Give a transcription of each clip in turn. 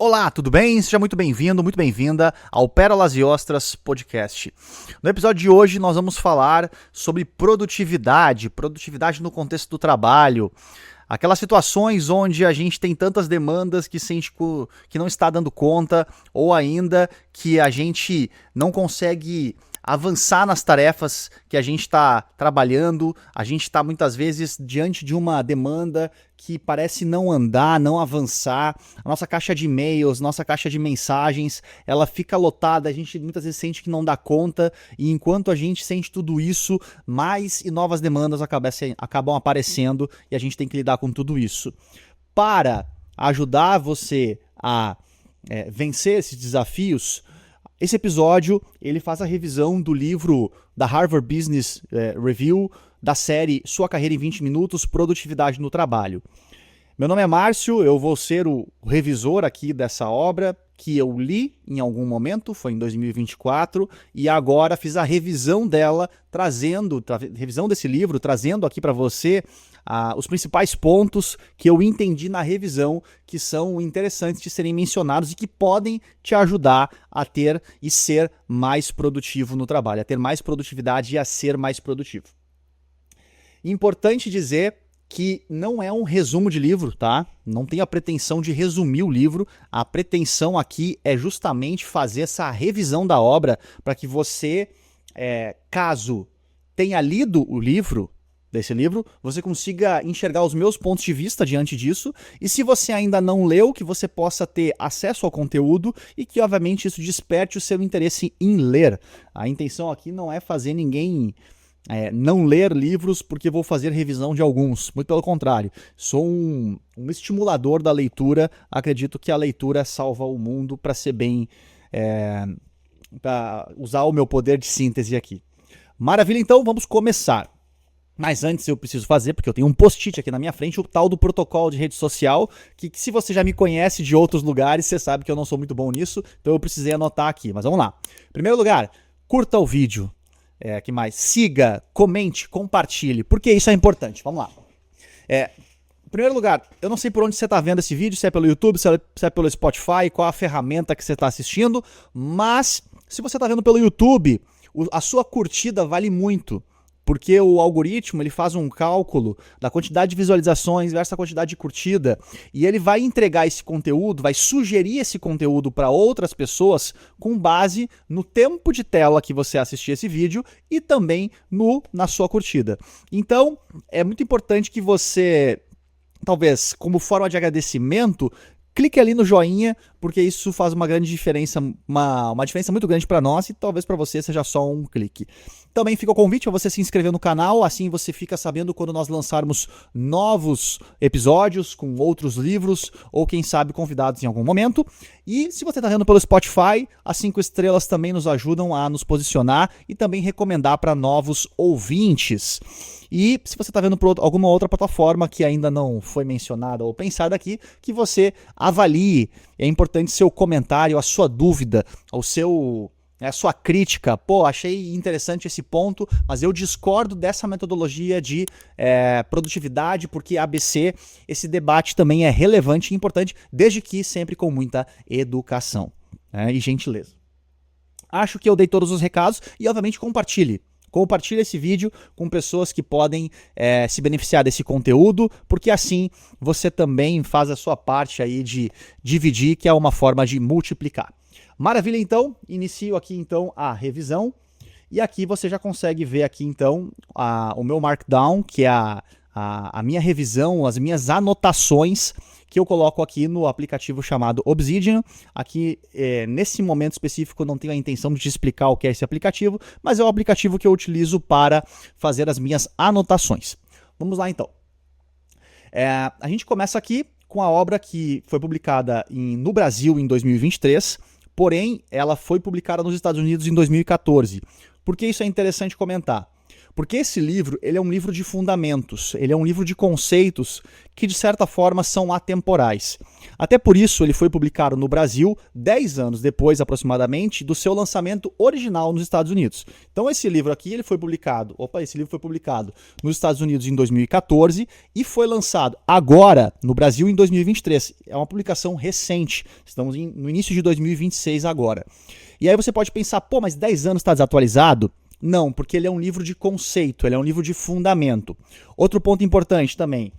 Olá, tudo bem? Seja muito bem-vindo, muito bem-vinda ao Pérolas e Ostras Podcast. No episódio de hoje nós vamos falar sobre produtividade no contexto do trabalho, aquelas situações onde a gente tem tantas demandas que sente que não está dando conta ou ainda que a gente não consegue avançar nas tarefas que a gente está trabalhando, a gente está muitas vezes diante de uma demanda que parece não andar, não avançar, a nossa caixa de e-mails, nossa caixa de mensagens, ela fica lotada, a gente muitas vezes sente que não dá conta, e enquanto a gente sente tudo isso, mais e novas demandas acabam aparecendo e a gente tem que lidar com tudo isso. Para ajudar você a vencer esses desafios, esse episódio ele faz a revisão do livro da Harvard Business Review, da série Sua Carreira em 20 Minutos, Produtividade no Trabalho. Meu nome é Márcio, eu vou ser o revisor aqui dessa obra, que eu li em algum momento, foi em 2024, e agora fiz a revisão dela, revisão desse livro, trazendo aqui para você os principais pontos que eu entendi na revisão que são interessantes de serem mencionados e que podem te ajudar a ter e ser mais produtivo no trabalho, a ter mais produtividade e a ser mais produtivo. Importante dizer que não é um resumo de livro, tá? Não tem a pretensão de resumir o livro, a pretensão aqui é justamente fazer essa revisão da obra para que você, caso tenha lido o livro, desse livro, você consiga enxergar os meus pontos de vista diante disso, e se você ainda não leu, que você possa ter acesso ao conteúdo e que, obviamente, isso desperte o seu interesse em ler. A intenção aqui não é fazer ninguém não ler livros porque vou fazer revisão de alguns, muito pelo contrário, sou um estimulador da leitura, acredito que a leitura salva o mundo para ser bem, para usar o meu poder de síntese aqui. Maravilha, então vamos começar. Mas antes eu preciso fazer, porque eu tenho um post-it aqui na minha frente, o tal do protocolo de rede social, que se você já me conhece de outros lugares, você sabe que eu não sou muito bom nisso, então eu precisei anotar aqui, mas vamos lá. Em primeiro lugar, curta o vídeo, que mais? Siga, comente, compartilhe, porque isso é importante, vamos lá. Em primeiro lugar, eu não sei por onde você está vendo esse vídeo, se é pelo YouTube, se é pelo Spotify, qual a ferramenta que você está assistindo, mas se você está vendo pelo YouTube, a sua curtida vale muito. Porque o algoritmo ele faz um cálculo da quantidade de visualizações versus a quantidade de curtida e ele vai entregar esse conteúdo, vai sugerir esse conteúdo para outras pessoas com base no tempo de tela que você assistir esse vídeo e também na sua curtida. Então, é muito importante que você, talvez como forma de agradecimento, clique ali no joinha, porque isso faz uma grande diferença, uma diferença muito grande para nós e talvez para você seja só um clique. Também fica o convite para você se inscrever no canal, assim você fica sabendo quando nós lançarmos novos episódios com outros livros ou quem sabe convidados em algum momento. E se você está vendo pelo Spotify, as 5 estrelas também nos ajudam a nos posicionar e também recomendar para novos ouvintes. E se você está vendo por alguma outra plataforma que ainda não foi mencionada ou pensada aqui, que você avalie. É importante seu comentário, a sua dúvida, a sua crítica. Pô, achei interessante esse ponto, mas eu discordo dessa metodologia de produtividade, porque ABC, esse debate também é relevante e importante, desde que sempre com muita educação e gentileza. Acho que eu dei todos os recados e, obviamente, compartilhe. Compartilhe esse vídeo com pessoas que podem se beneficiar desse conteúdo, porque assim você também faz a sua parte aí de dividir, que é uma forma de multiplicar. Maravilha, então, inicio aqui então a revisão e aqui você já consegue ver aqui então o meu Markdown, que é a minha revisão, as minhas anotações que eu coloco aqui no aplicativo chamado Obsidian. Aqui, nesse momento específico, eu não tenho a intenção de te explicar o que é esse aplicativo, mas é o aplicativo que eu utilizo para fazer as minhas anotações. Vamos lá, então. A gente começa aqui com a obra que foi publicada no Brasil em 2023, porém, ela foi publicada nos Estados Unidos em 2014. Por que isso é interessante comentar? Porque esse livro, ele é um livro de fundamentos, ele é um livro de conceitos que de certa forma são atemporais. Até por isso ele foi publicado no Brasil 10 anos depois aproximadamente do seu lançamento original nos Estados Unidos. Então esse livro aqui esse livro foi publicado nos Estados Unidos em 2014 e foi lançado agora no Brasil em 2023. É uma publicação recente, estamos no início de 2026 agora. E aí você pode pensar, pô, mas 10 anos está desatualizado? Não, porque ele é um livro de conceito, ele é um livro de fundamento. Outro ponto importante também,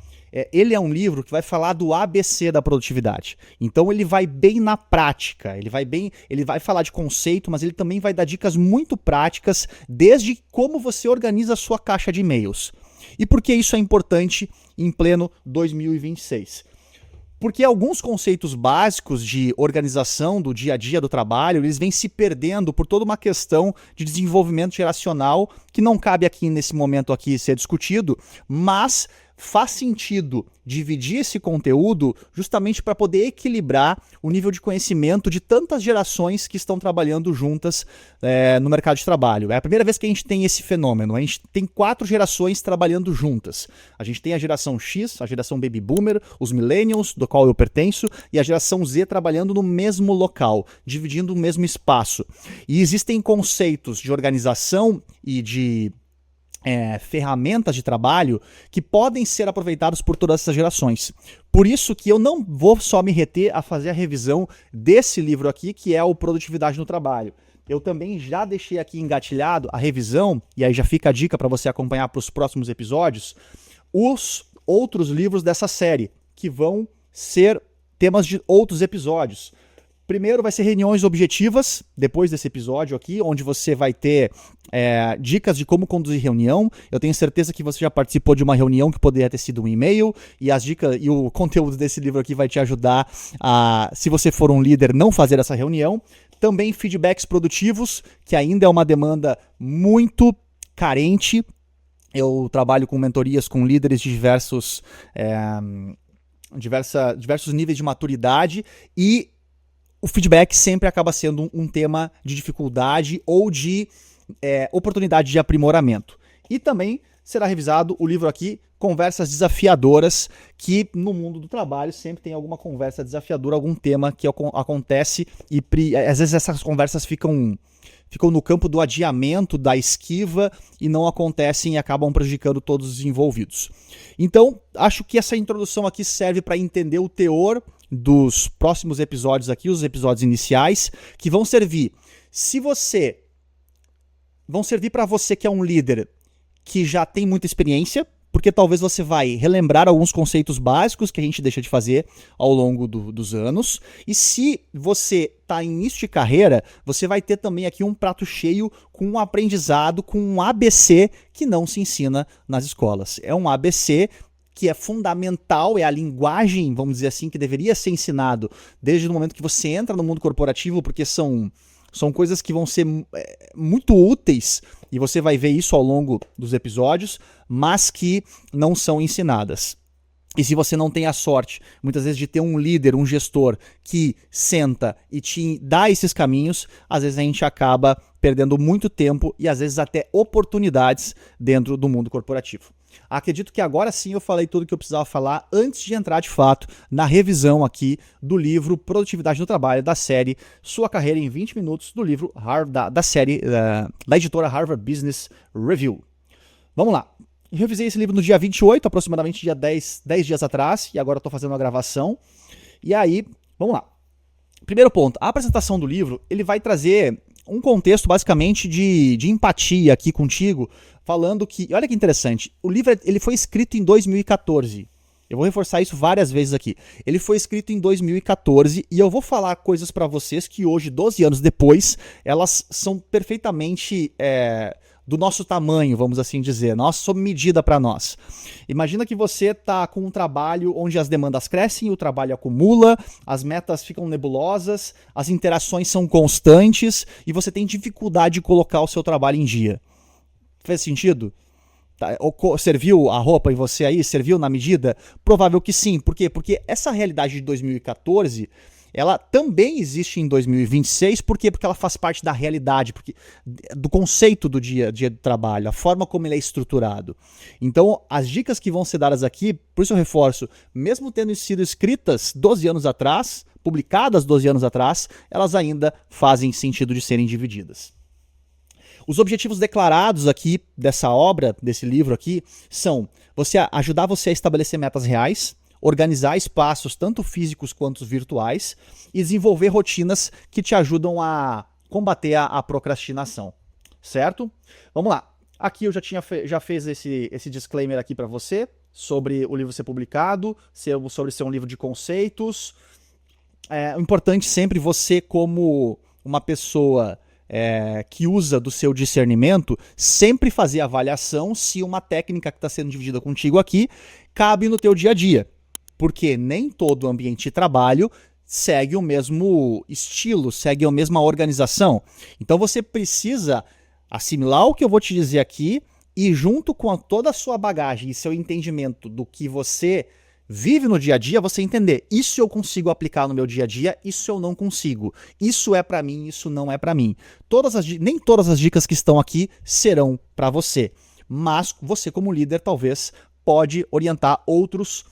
ele é um livro que vai falar do ABC da produtividade. Então ele vai bem na prática, ele vai falar de conceito, mas ele também vai dar dicas muito práticas, desde como você organiza a sua caixa de e-mails. E por que isso é importante em pleno 2026? Porque alguns conceitos básicos de organização do dia a dia do trabalho, eles vêm se perdendo por toda uma questão de desenvolvimento geracional que não cabe aqui nesse momento aqui ser discutido, mas faz sentido dividir esse conteúdo justamente para poder equilibrar o nível de conhecimento de tantas gerações que estão trabalhando juntas no mercado de trabalho. É a primeira vez que a gente tem esse fenômeno. A gente tem 4 gerações trabalhando juntas. A gente tem a geração X, a geração Baby Boomer, os Millennials, do qual eu pertenço, e a geração Z trabalhando no mesmo local, dividindo o mesmo espaço. E existem conceitos de organização e de ferramentas de trabalho que podem ser aproveitados por todas essas gerações. Por isso que eu não vou só me reter a fazer a revisão desse livro aqui, que é o Produtividade no Trabalho. Eu também já deixei aqui engatilhado a revisão, e aí já fica a dica para você acompanhar para os próximos episódios, os outros livros dessa série, que vão ser temas de outros episódios. Primeiro vai ser reuniões objetivas, depois desse episódio aqui, onde você vai ter dicas de como conduzir reunião. Eu tenho certeza que você já participou de uma reunião que poderia ter sido um e-mail, e as dicas e o conteúdo desse livro aqui vai te ajudar a, se você for um líder, não fazer essa reunião. Também feedbacks produtivos, que ainda é uma demanda muito carente. Eu trabalho com mentorias com líderes de diversos níveis de maturidade, e o feedback sempre acaba sendo um tema de dificuldade ou de oportunidade de aprimoramento. E também será revisado o livro aqui, Conversas Desafiadoras, que no mundo do trabalho sempre tem alguma conversa desafiadora, algum tema que acontece e às vezes essas conversas ficam no campo do adiamento, da esquiva, e não acontecem e acabam prejudicando todos os envolvidos. Então, acho que essa introdução aqui serve para entender o teor dos próximos episódios aqui, os episódios iniciais, que vão servir para você que é um líder que já tem muita experiência, porque talvez você vai relembrar alguns conceitos básicos que a gente deixa de fazer ao longo dos anos. E se você está em início de carreira, você vai ter também aqui um prato cheio com um aprendizado, com um ABC que não se ensina nas escolas. É um ABC que é fundamental, é a linguagem, vamos dizer assim, que deveria ser ensinado desde o momento que você entra no mundo corporativo, porque são coisas que vão ser muito úteis, e você vai ver isso ao longo dos episódios, mas que não são ensinadas. E se você não tem a sorte, muitas vezes, de ter um líder, um gestor que senta e te dá esses caminhos, às vezes a gente acaba perdendo muito tempo e às vezes até oportunidades dentro do mundo corporativo. Acredito que agora sim eu falei tudo o que eu precisava falar antes de entrar de fato na revisão aqui do livro Produtividade no Trabalho, da série Sua Carreira em 20 Minutos, do livro da série da editora Harvard Business Review. Vamos lá. Eu revisei esse livro no dia 28, aproximadamente dia 10 dias atrás, e agora eu estou fazendo uma gravação. E aí, vamos lá. Primeiro ponto, a apresentação do livro, ele vai trazer um contexto basicamente de empatia aqui contigo, falando que, olha que interessante, o livro ele foi escrito em 2014. Eu vou reforçar isso várias vezes aqui. Ele foi escrito em 2014 e eu vou falar coisas para vocês que hoje, 12 anos depois, elas são perfeitamente do nosso tamanho, vamos assim dizer, sob medida para nós. Imagina que você está com um trabalho onde as demandas crescem, o trabalho acumula, as metas ficam nebulosas, as interações são constantes e você tem dificuldade de colocar o seu trabalho em dia. Fez sentido? Serviu a roupa em você aí? Serviu na medida? Provável que sim. Por quê? Porque essa realidade de 2014, ela também existe em 2026, por quê? Porque ela faz parte da realidade, do conceito do dia a dia do trabalho, a forma como ele é estruturado. Então, as dicas que vão ser dadas aqui, por isso eu reforço, mesmo tendo sido escritas 12 anos atrás, publicadas 12 anos atrás, elas ainda fazem sentido de serem divididas. Os objetivos declarados aqui dessa obra, desse livro aqui, são ajudar você a estabelecer metas reais, organizar espaços tanto físicos quanto virtuais e desenvolver rotinas que te ajudam a combater a procrastinação, certo? Vamos lá. Aqui eu já fiz esse disclaimer aqui para você sobre o livro ser publicado, sobre ser um livro de conceitos. É importante sempre você, como uma pessoa que usa do seu discernimento, sempre fazer avaliação se uma técnica que está sendo dividida contigo aqui cabe no teu dia a dia. Porque nem todo ambiente de trabalho segue o mesmo estilo, segue a mesma organização. Então você precisa assimilar o que eu vou te dizer aqui e junto com toda a sua bagagem e seu entendimento do que você vive no dia a dia, você entender, isso eu consigo aplicar no meu dia a dia, isso eu não consigo. Isso é para mim, isso não é para mim. Nem todas as dicas que estão aqui serão para você, mas você como líder talvez pode orientar outros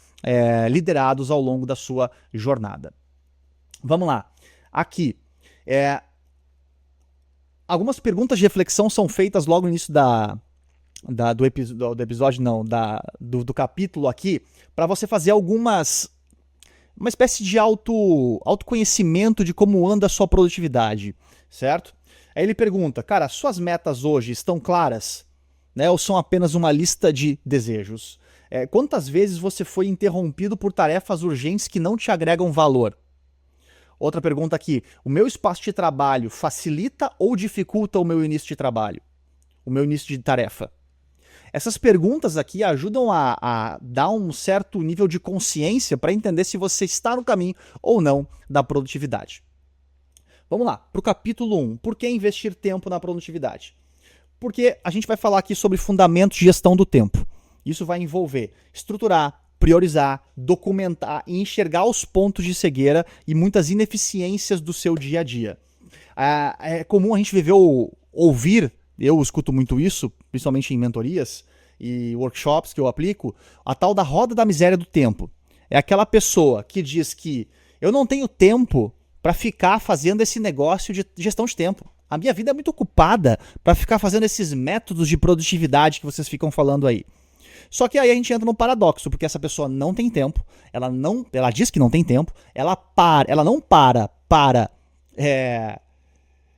liderados ao longo da sua jornada. Vamos lá. Aqui, algumas perguntas de reflexão são feitas logo no início do capítulo aqui, para você fazer uma espécie de autoconhecimento de como anda a sua produtividade, certo? Aí ele pergunta, cara, suas metas hoje estão claras, né, ou são apenas uma lista de desejos? Quantas vezes você foi interrompido por tarefas urgentes que não te agregam valor? Outra pergunta aqui, o meu espaço de trabalho facilita ou dificulta o meu início de trabalho? O meu início de tarefa? Essas perguntas aqui ajudam a dar um certo nível de consciência para entender se você está no caminho ou não da produtividade. Vamos lá, para o capítulo 1. Por que investir tempo na produtividade? Porque a gente vai falar aqui sobre fundamentos de gestão do tempo. Isso vai envolver estruturar, priorizar, documentar e enxergar os pontos de cegueira e muitas ineficiências do seu dia a dia. É comum a gente ouvir, eu escuto muito isso, principalmente em mentorias e workshops que eu aplico, a tal da roda da miséria do tempo. É aquela pessoa que diz que eu não tenho tempo para ficar fazendo esse negócio de gestão de tempo. A minha vida é muito ocupada para ficar fazendo esses métodos de produtividade que vocês ficam falando aí. Só que aí a gente entra num paradoxo, porque essa pessoa não tem tempo, ela diz que não tem tempo, ela não para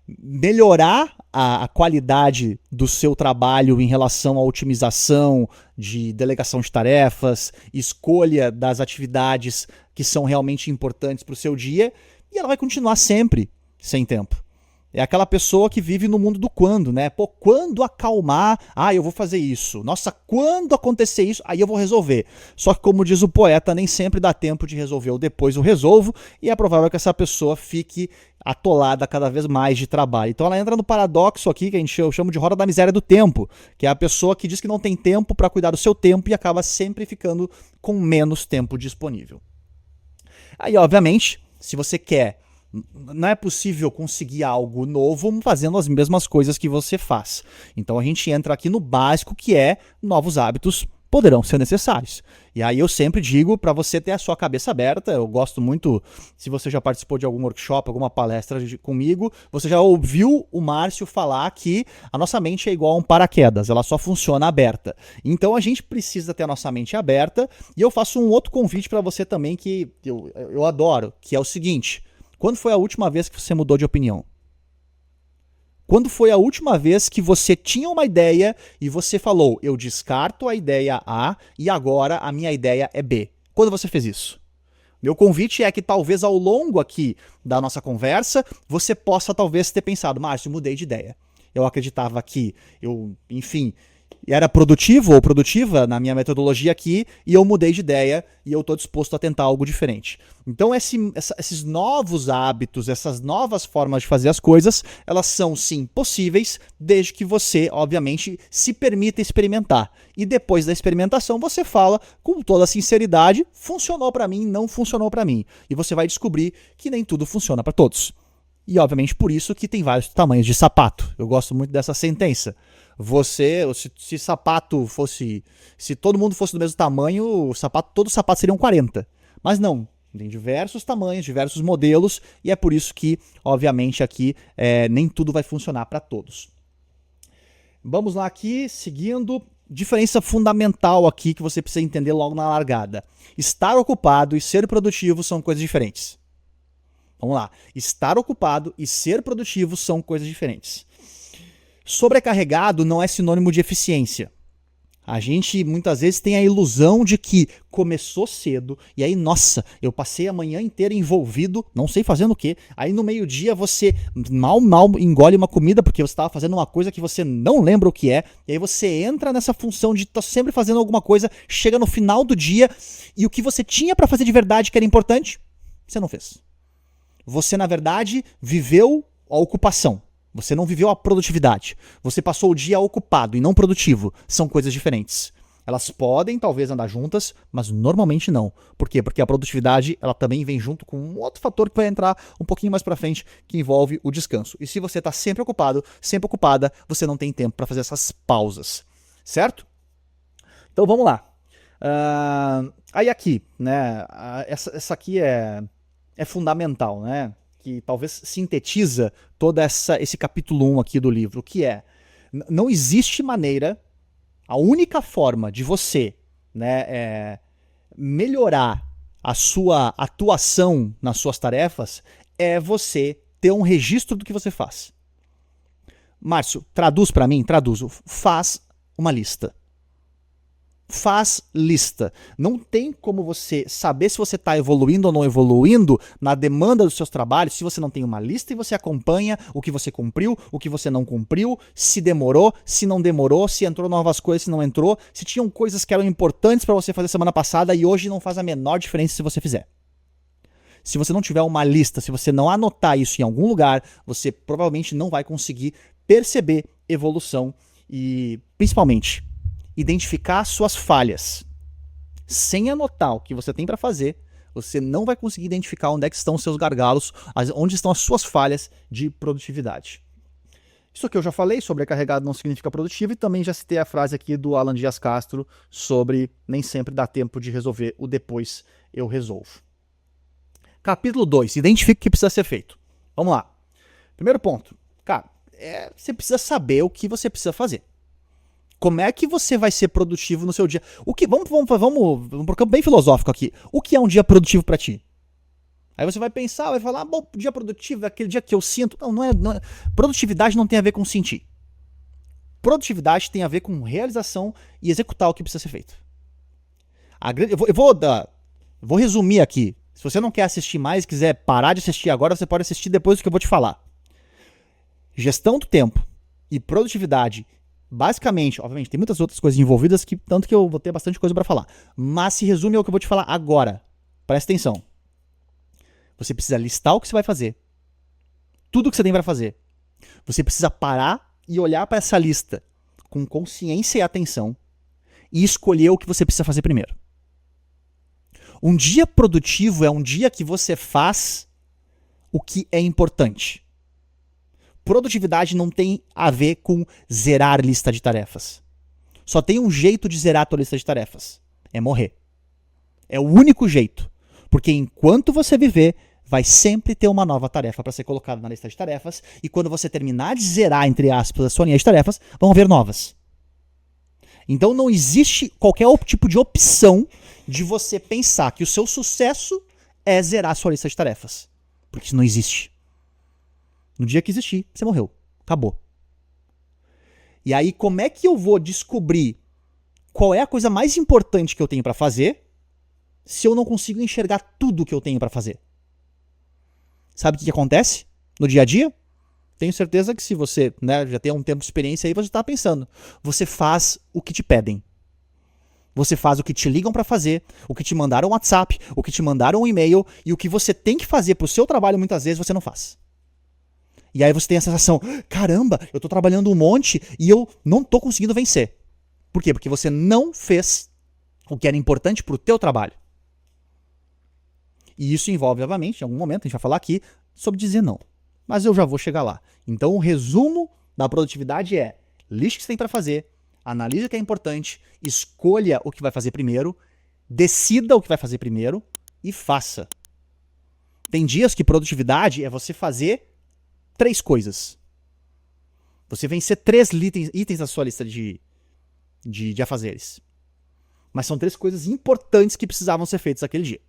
melhorar a qualidade do seu trabalho em relação à otimização de delegação de tarefas, escolha das atividades que são realmente importantes para o seu dia, e ela vai continuar sempre sem tempo. É aquela pessoa que vive no mundo do quando, né? Pô, quando acalmar, eu vou fazer isso. Nossa, quando acontecer isso, aí eu vou resolver. Só que, como diz o poeta, nem sempre dá tempo de resolver, ou depois eu resolvo, e é provável que essa pessoa fique atolada cada vez mais de trabalho. Então ela entra no paradoxo aqui, que eu chamo de roda da miséria do tempo, que é a pessoa que diz que não tem tempo para cuidar do seu tempo e acaba sempre ficando com menos tempo disponível. Aí, obviamente, se você quer... Não é possível conseguir algo novo fazendo as mesmas coisas que você faz. Então a gente entra aqui no básico, que é novos hábitos poderão ser necessários. E aí eu sempre digo para você ter a sua cabeça aberta. Eu gosto muito, se você já participou de algum workshop, alguma palestra comigo, você já ouviu o Márcio falar que a nossa mente é igual a um paraquedas, ela só funciona aberta. Então a gente precisa ter a nossa mente aberta, e eu faço um outro convite para você também que eu adoro, que é o seguinte: quando foi a última vez que você mudou de opinião? Quando foi a última vez que você tinha uma ideia e você falou, eu descarto a ideia A e agora a minha ideia é B? Quando você fez isso? Meu convite é que talvez ao longo aqui da nossa conversa, você possa talvez ter pensado, Márcio, mudei de ideia. Eu acreditava que era produtivo ou produtiva na minha metodologia aqui, e eu mudei de ideia e eu estou disposto a tentar algo diferente. Então esses novos hábitos, essas novas formas de fazer as coisas, elas são sim possíveis, desde que você, obviamente, se permita experimentar. E depois da experimentação você fala com toda a sinceridade, funcionou para mim, não funcionou para mim. E você vai descobrir que nem tudo funciona para todos. E obviamente por isso que tem vários tamanhos de sapato. Eu gosto muito dessa sentença. Se sapato fosse, se todo mundo fosse do mesmo tamanho, todos os sapatos seriam 40. Mas não, tem diversos tamanhos, diversos modelos, e é por isso que, obviamente, aqui nem tudo vai funcionar para todos. Vamos lá aqui, seguindo. Diferença fundamental aqui que você precisa entender logo na largada. Estar ocupado e ser produtivo são coisas diferentes. Vamos lá. Estar ocupado e ser produtivo são coisas diferentes. Sobrecarregado não é sinônimo de eficiência. A gente muitas vezes tem a ilusão de que começou cedo e aí, nossa, eu passei a manhã inteira envolvido, não sei fazendo o quê. Aí no meio-dia você mal engole uma comida porque você estava fazendo uma coisa que você não lembra o que é. E aí você entra nessa função de estar sempre fazendo alguma coisa, chega no final do dia e o que você tinha para fazer de verdade que era importante, você não fez. Você, na verdade, viveu a ocupação. Você não viveu a produtividade. Você passou o dia ocupado e não produtivo. São coisas diferentes. Elas podem, talvez, andar juntas, mas normalmente não. Por quê? Porque a produtividade ela também vem junto com um outro fator que vai entrar um pouquinho mais pra frente, que envolve o descanso. E se você está sempre ocupado, sempre ocupada, você não tem tempo para fazer essas pausas. Certo? Então vamos lá. Aí aqui, né? Essa aqui é fundamental, né? Que talvez sintetiza todo esse capítulo 1 aqui do livro, que é, não existe maneira, a única forma de você, né, melhorar a sua atuação nas suas tarefas é você ter um registro do que você faz. Márcio, traduz para mim? Traduzo. Faz uma lista. Faz lista. Não tem como você saber se você está evoluindo ou não evoluindo na demanda dos seus trabalhos se você não tem uma lista e você acompanha o que você cumpriu, o que você não cumpriu, se demorou, se não demorou, se entrou novas coisas, se não entrou, se tinham coisas que eram importantes para você fazer semana passada e hoje não faz a menor diferença se você fizer. Se você não tiver uma lista, se você não anotar isso em algum lugar, você provavelmente não vai conseguir perceber evolução e, principalmente, identificar suas falhas. Sem anotar o que você tem para fazer, você não vai conseguir identificar onde é que estão os seus gargalos, onde estão as suas falhas de produtividade. Isso aqui eu já falei, sobrecarregado não significa produtivo, e também já citei a frase aqui do Alan Dias Castro sobre nem sempre dá tempo de resolver, o depois eu resolvo. Capítulo 2, identifique o que precisa ser feito. Vamos lá. Primeiro ponto, cara, você precisa saber o que você precisa fazer. Como é que você vai ser produtivo no seu dia? Vamos para um campo bem filosófico aqui. O que é um dia produtivo para ti? Aí você vai pensar, vai falar, bom, dia produtivo é aquele dia que eu sinto. Não é. Produtividade não tem a ver com sentir. Produtividade tem a ver com realização e executar o que precisa ser feito. Eu vou resumir aqui. Se você não quer assistir mais, quiser parar de assistir agora, você pode assistir depois do que eu vou te falar. Gestão do tempo e produtividade. Basicamente, obviamente, tem muitas outras coisas envolvidas, tanto que eu vou ter bastante coisa para falar. Mas se resume ao que eu vou te falar agora. Presta atenção. Você precisa listar o que você vai fazer. Tudo que você tem para fazer. Você precisa parar e olhar para essa lista com consciência e atenção e escolher o que você precisa fazer primeiro. Um dia produtivo é um dia que você faz o que é importante. Produtividade não tem a ver com zerar lista de tarefas. Só tem um jeito de zerar a tua lista de tarefas. É morrer. É o único jeito. Porque enquanto você viver, vai sempre ter uma nova tarefa para ser colocada na lista de tarefas. E quando você terminar de zerar, entre aspas, a sua linha de tarefas, vão haver novas. Então não existe qualquer tipo de opção de você pensar que o seu sucesso é zerar a sua lista de tarefas. Porque isso não existe. No dia que existir, você morreu. Acabou. E aí, como é que eu vou descobrir qual é a coisa mais importante que eu tenho para fazer se eu não consigo enxergar tudo que eu tenho para fazer? Sabe o que acontece no dia a dia? tenho certeza que se você, né, já tem um tempo de experiência aí, você está pensando. Você faz o que te pedem. Você faz o que te ligam para fazer, o que te mandaram um WhatsApp, o que te mandaram um e-mail, e o que você tem que fazer pro seu trabalho muitas vezes você não faz. E aí você tem a sensação, caramba, eu tô trabalhando um monte e eu não tô conseguindo vencer. Por quê? Porque você não fez o que era importante pro teu trabalho. E isso envolve, obviamente, em algum momento, a gente vai falar aqui sobre dizer não. Mas eu já vou chegar lá. Então o resumo da produtividade é, liste o que você tem para fazer, analise o que é importante, escolha o que vai fazer primeiro, decida o que vai fazer primeiro e faça. Tem dias que produtividade é você fazer 3 coisas. Você vencer 3 itens da sua lista de afazeres. Mas são 3 coisas importantes que precisavam ser feitas naquele dia.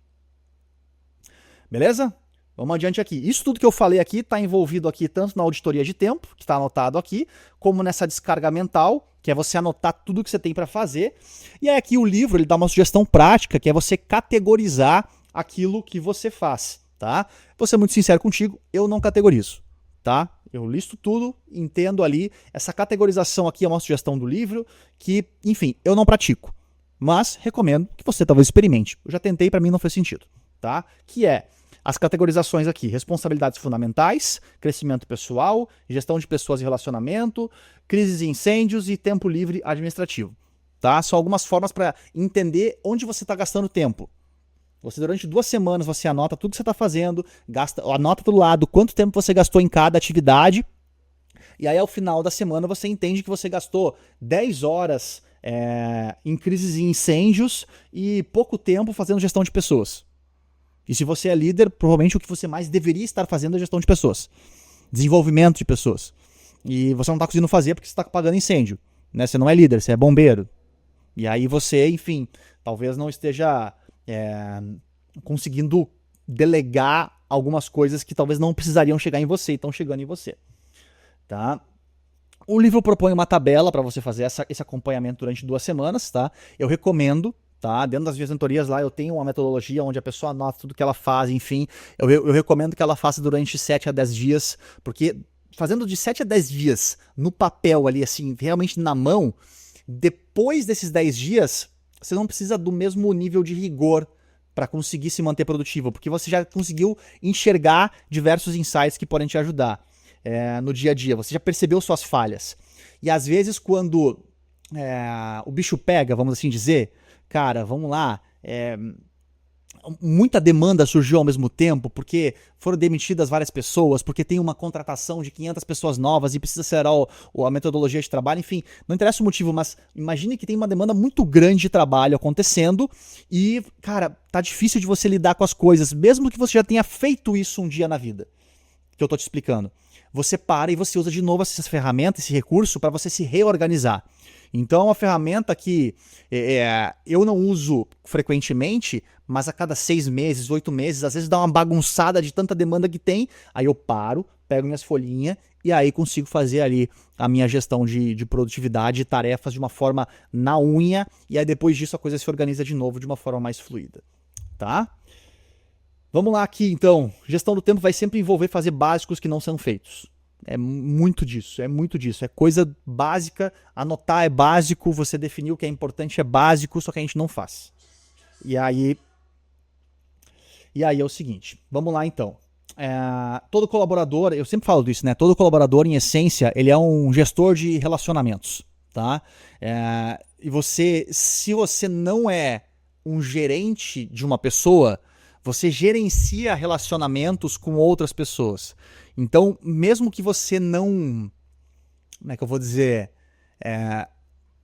Beleza? Vamos adiante aqui. Isso tudo que eu falei aqui está envolvido aqui tanto na auditoria de tempo, que está anotado aqui, como nessa descarga mental, que é você anotar tudo que você tem para fazer. E aí aqui o livro ele dá uma sugestão prática, que é você categorizar aquilo que você faz, tá? Vou ser muito sincero contigo, eu não categorizo, tá? Eu listo tudo, entendo ali. Essa categorização aqui é uma sugestão do livro, que, enfim, eu não pratico. Mas recomendo que você talvez experimente. Eu já tentei, para mim não fez sentido, tá? Que é as categorizações aqui, responsabilidades fundamentais, crescimento pessoal, gestão de pessoas e relacionamento, crises e incêndios e tempo livre administrativo. Tá? São algumas formas para entender onde você está gastando tempo. Você durante 2 semanas você anota tudo que você está fazendo, anota do lado quanto tempo você gastou em cada atividade, e aí ao final da semana você entende que você gastou 10 horas em crises e incêndios e pouco tempo fazendo gestão de pessoas. E se você é líder, provavelmente o que você mais deveria estar fazendo é gestão de pessoas. Desenvolvimento de pessoas. E você não está conseguindo fazer porque você está apagando incêndio. Né? Você não é líder, você é bombeiro. E aí você, enfim, talvez não esteja conseguindo delegar algumas coisas que talvez não precisariam chegar em você e estão chegando em você. Tá? O livro propõe uma tabela para você fazer esse acompanhamento durante 2 semanas. Tá? Eu recomendo. Tá? Dentro das minhas mentorias lá eu tenho uma metodologia onde a pessoa anota tudo que ela faz, enfim. Eu recomendo que ela faça durante 7 a 10 dias, porque fazendo de 7 a 10 dias no papel ali, assim, realmente na mão, depois desses 10 dias, você não precisa do mesmo nível de rigor para conseguir se manter produtivo, porque você já conseguiu enxergar diversos insights que podem te ajudar no dia a dia. Você já percebeu suas falhas. E às vezes quando o bicho pega, vamos assim dizer, cara, vamos lá, muita demanda surgiu ao mesmo tempo, porque foram demitidas várias pessoas, porque tem uma contratação de 500 pessoas novas e precisa acelerar a metodologia de trabalho, enfim, não interessa o motivo, mas imagine que tem uma demanda muito grande de trabalho acontecendo e, cara, tá difícil de você lidar com as coisas, mesmo que você já tenha feito isso um dia na vida, que eu tô te explicando. Você para e você usa de novo essa ferramenta, esse recurso, para você se reorganizar. Então é uma ferramenta que eu não uso frequentemente, mas a cada 6 meses, 8 meses, às vezes dá uma bagunçada de tanta demanda que tem, aí eu paro, pego minhas folhinhas e aí consigo fazer ali a minha gestão de produtividade e tarefas de uma forma na unha, e aí depois disso a coisa se organiza de novo de uma forma mais fluida. Tá? Vamos lá aqui então, gestão do tempo vai sempre envolver fazer básicos que não são feitos. É muito disso, é coisa básica, anotar é básico, você definir o que é importante é básico, só que a gente não faz. E aí é o seguinte, vamos lá então. Todo colaborador, eu sempre falo disso, né? Todo colaborador, em essência, ele é um gestor de relacionamentos, tá? E se você não é um gerente de uma pessoa, você gerencia relacionamentos com outras pessoas. Então, mesmo que você não, como é que eu vou dizer,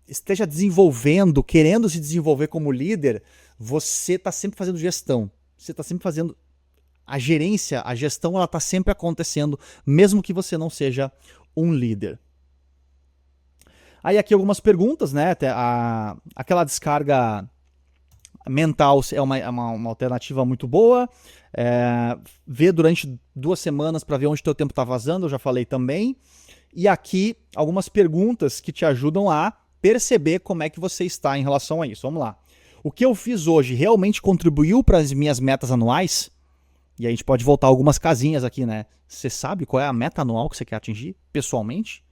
esteja desenvolvendo, querendo se desenvolver como líder, você está sempre fazendo gestão. Você está sempre fazendo a gerência, a gestão, ela está sempre acontecendo, mesmo que você não seja um líder. Aí aqui algumas perguntas, né? Aquela descarga mental é uma alternativa muito boa. Ver durante 2 semanas para ver onde o teu tempo está vazando, eu já falei também. E aqui algumas perguntas que te ajudam a perceber como é que você está em relação a isso. Vamos lá. O que eu fiz hoje realmente contribuiu para as minhas metas anuais? E aí a gente pode voltar algumas casinhas aqui, né? Você sabe qual é a meta anual que você quer atingir pessoalmente?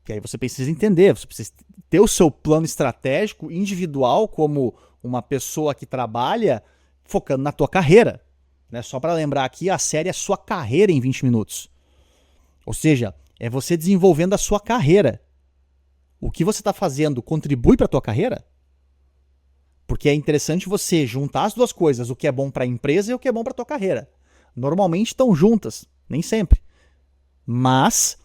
E aí você precisa entender, você precisa ter o seu plano estratégico individual como uma pessoa que trabalha focando na tua carreira. Né? Só para lembrar aqui, a série é sua carreira em 20 minutos. Ou seja, é você desenvolvendo a sua carreira. O que você está fazendo contribui para a tua carreira? Porque é interessante você juntar as duas coisas, o que é bom para a empresa e o que é bom para a tua carreira. Normalmente estão juntas, nem sempre. Mas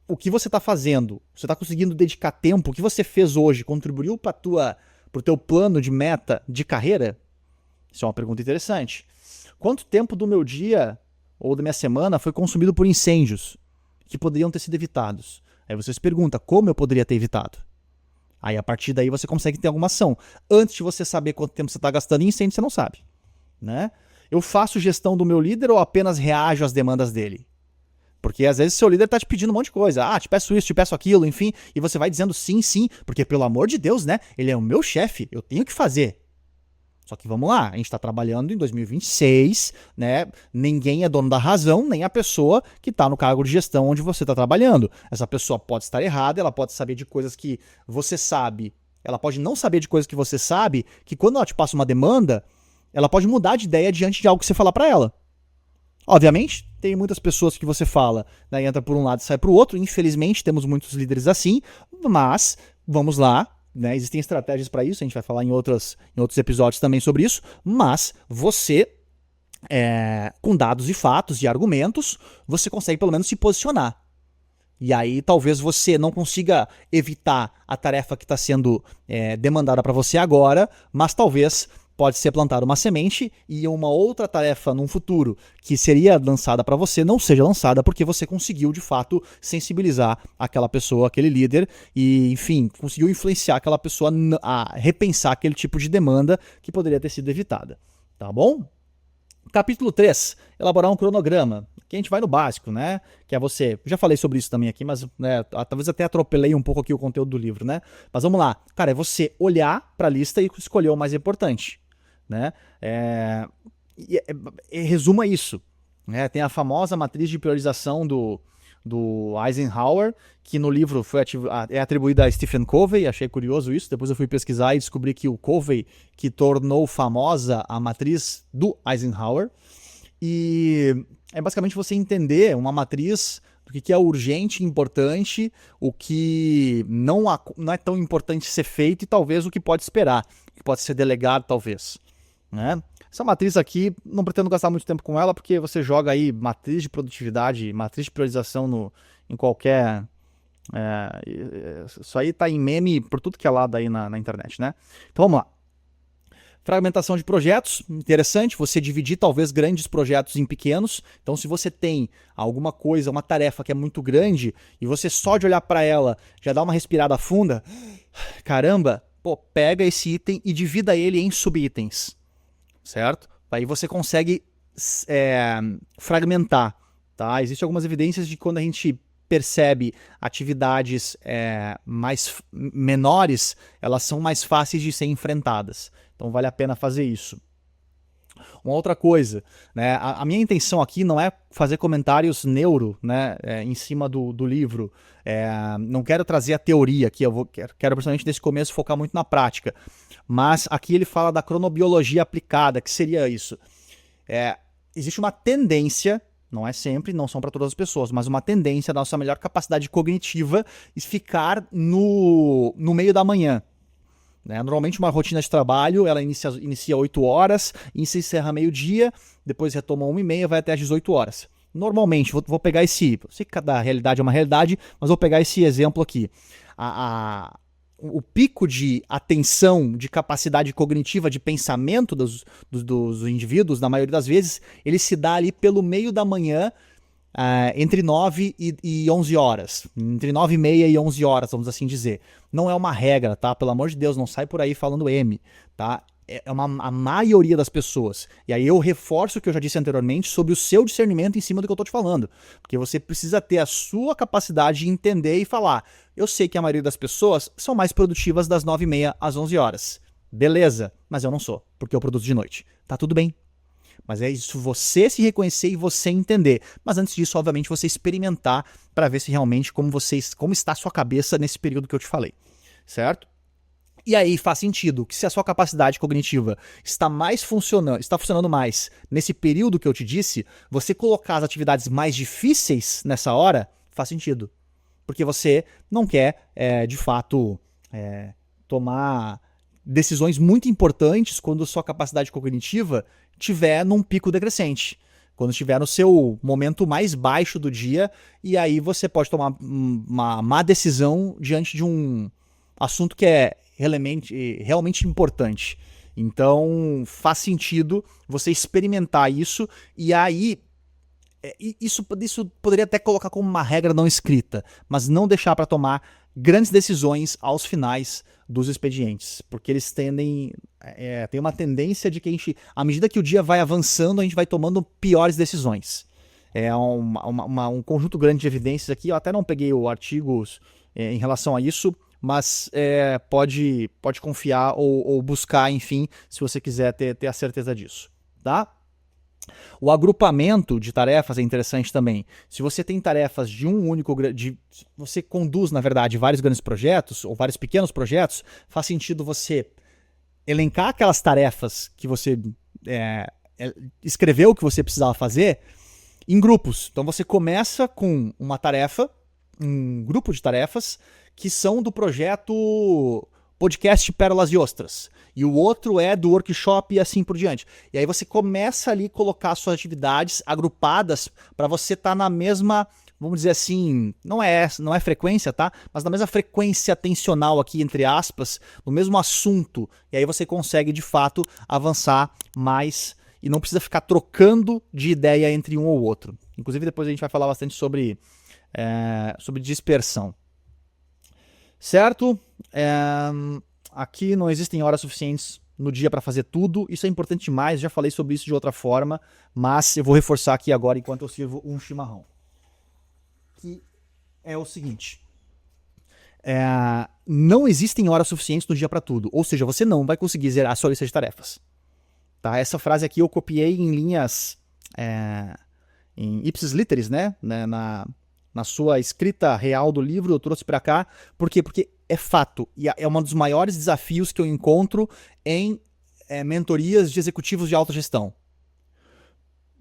o que você está fazendo, você está conseguindo dedicar tempo, o que você fez hoje contribuiu para o teu plano de meta de carreira? Isso é uma pergunta interessante. Quanto tempo do meu dia ou da minha semana foi consumido por incêndios que poderiam ter sido evitados? Aí você se pergunta, como eu poderia ter evitado? Aí a partir daí você consegue ter alguma ação. Antes de você saber quanto tempo você está gastando em incêndio, você não sabe. Né? Eu faço gestão do meu líder ou apenas reajo às demandas dele? Porque às vezes seu líder está te pedindo um monte de coisa. Ah, te peço isso, te peço aquilo, enfim. E você vai dizendo sim, sim. Porque pelo amor de Deus, né? Ele é o meu chefe, eu tenho que fazer. Só que vamos lá, a gente está trabalhando em 2026, né? Ninguém é dono da razão, nem a pessoa que está no cargo de gestão onde você está trabalhando. Essa pessoa pode estar errada, ela pode saber de coisas que você sabe, ela pode não saber de coisas que você sabe, que quando ela te passa uma demanda, ela pode mudar de ideia diante de algo que você falar para ela. Obviamente, tem muitas pessoas que você fala, né, entra por um lado e sai para o outro. Infelizmente, temos muitos líderes assim, mas vamos lá. Né, existem estratégias para isso, a gente vai falar em outros episódios também sobre isso, mas você, com dados e fatos e argumentos, você consegue pelo menos se posicionar. E aí talvez você não consiga evitar a tarefa que está sendo demandada para você agora, mas talvez pode ser plantada uma semente e uma outra tarefa num futuro que seria lançada para você não seja lançada porque você conseguiu de fato sensibilizar aquela pessoa, aquele líder e, enfim, conseguiu influenciar aquela pessoa a repensar aquele tipo de demanda que poderia ter sido evitada. Tá bom? Capítulo 3, elaborar um cronograma. Aqui a gente vai no básico, né? Que é você... Já falei sobre isso também aqui, mas né, talvez até atropelei um pouco aqui o conteúdo do livro, né? Mas vamos lá. Cara, é você olhar para a lista e escolher o mais importante. Né? Resuma isso. Né? Tem a famosa matriz de priorização do Eisenhower, que no livro é atribuída a Stephen Covey. Achei curioso isso. Depois eu fui pesquisar e descobri que o Covey que tornou famosa a matriz do Eisenhower. E é basicamente você entender uma matriz do que é urgente, importante, o que não é tão importante ser feito e talvez o que pode esperar, o que pode ser delegado talvez. Né? Essa matriz aqui, não pretendo gastar muito tempo com ela, porque você joga aí matriz de produtividade, matriz de priorização em qualquer... isso aí tá em meme por tudo que é lado aí na internet, né? Então vamos lá. Fragmentação de projetos, interessante, você dividir talvez grandes projetos em pequenos. Então se você tem alguma coisa, uma tarefa que é muito grande, e você só de olhar para ela já dá uma respirada funda, caramba, pô, pega esse item e divida ele em subitens. Certo? Aí você consegue fragmentar. Tá? Existem algumas evidências de quando a gente percebe atividades menores, elas são mais fáceis de ser enfrentadas. Então vale a pena fazer isso. Uma outra coisa, né? A minha intenção aqui não é fazer comentários neuro, né, em cima do livro. Não quero trazer a teoria aqui, quero principalmente nesse começo focar muito na prática. Mas aqui ele fala da cronobiologia aplicada, que seria isso. Existe uma tendência, não é sempre, não são para todas as pessoas, mas uma tendência da nossa melhor capacidade cognitiva ficar no meio da manhã. Né? Normalmente uma rotina de trabalho, ela inicia 8 horas, e se encerra meio-dia, depois retoma 1h30, vai até às 18 horas. Normalmente, vou pegar sei que cada realidade é uma realidade, mas vou pegar esse exemplo aqui. O pico de atenção, de capacidade cognitiva, de pensamento dos indivíduos, na maioria das vezes, ele se dá ali pelo meio da manhã, entre 9 e 11 horas. Entre 9h30 e 11 horas, vamos assim dizer. Não é uma regra, tá? Pelo amor de Deus, não sai por aí falando M, tá? A maioria das pessoas. E aí eu reforço o que eu já disse anteriormente sobre o seu discernimento em cima do que eu tô te falando. Porque você precisa ter a sua capacidade de entender e falar. Eu sei que a maioria das pessoas são mais produtivas das 9h30 às 11 horas. Beleza, mas eu não sou, porque eu produzo de noite. Tá tudo bem. Mas é isso, você se reconhecer e você entender. Mas antes disso, obviamente, você experimentar para ver se realmente como está a sua cabeça nesse período que eu te falei, certo? E aí faz sentido que se a sua capacidade cognitiva está funcionando mais nesse período que eu te disse, você colocar as atividades mais difíceis nessa hora faz sentido. Porque você não quer, de fato, tomar decisões muito importantes quando sua capacidade cognitiva estiver num pico decrescente. Quando estiver no seu momento mais baixo do dia, e aí você pode tomar uma má decisão diante de um assunto que é realmente importante. Então faz sentido você experimentar isso, e aí isso poderia até colocar como uma regra não escrita, mas não deixar para tomar grandes decisões aos finais dos expedientes, porque eles tem uma tendência de que à medida que o dia vai avançando, a gente vai tomando piores decisões. É um conjunto grande de evidências aqui, eu até não peguei o artigo em relação a isso, mas pode confiar ou buscar, enfim, se você quiser ter a certeza disso, tá? O agrupamento de tarefas é interessante também. Se você tem tarefas de um único... você conduz, na verdade, vários grandes projetos ou vários pequenos projetos, faz sentido você elencar aquelas tarefas que você escreveu que você precisava fazer em grupos. Então você começa com uma tarefa, um grupo de tarefas, que são do projeto podcast Pérolas e Ostras, e o outro é do workshop e assim por diante. E aí você começa ali a colocar suas atividades agrupadas para você estar na mesma, vamos dizer assim, não é frequência, tá? Mas na mesma frequência atencional aqui, entre aspas, no mesmo assunto. E aí você consegue, de fato, avançar mais e não precisa ficar trocando de ideia entre um ou outro. Inclusive, depois a gente vai falar bastante sobre dispersão. Certo? Aqui não existem horas suficientes no dia para fazer tudo. Isso é importante demais, já falei sobre isso de outra forma, mas eu vou reforçar aqui agora enquanto eu sirvo um chimarrão. Que é o seguinte. Não existem horas suficientes no dia para tudo. Ou seja, você não vai conseguir zerar a sua lista de tarefas. Tá? Essa frase aqui eu copiei em linhas em ipsis literis, né? Na sua escrita real do livro, eu trouxe para cá. Por quê? Porque é fato. E é um dos maiores desafios que eu encontro em mentorias de executivos de alta gestão.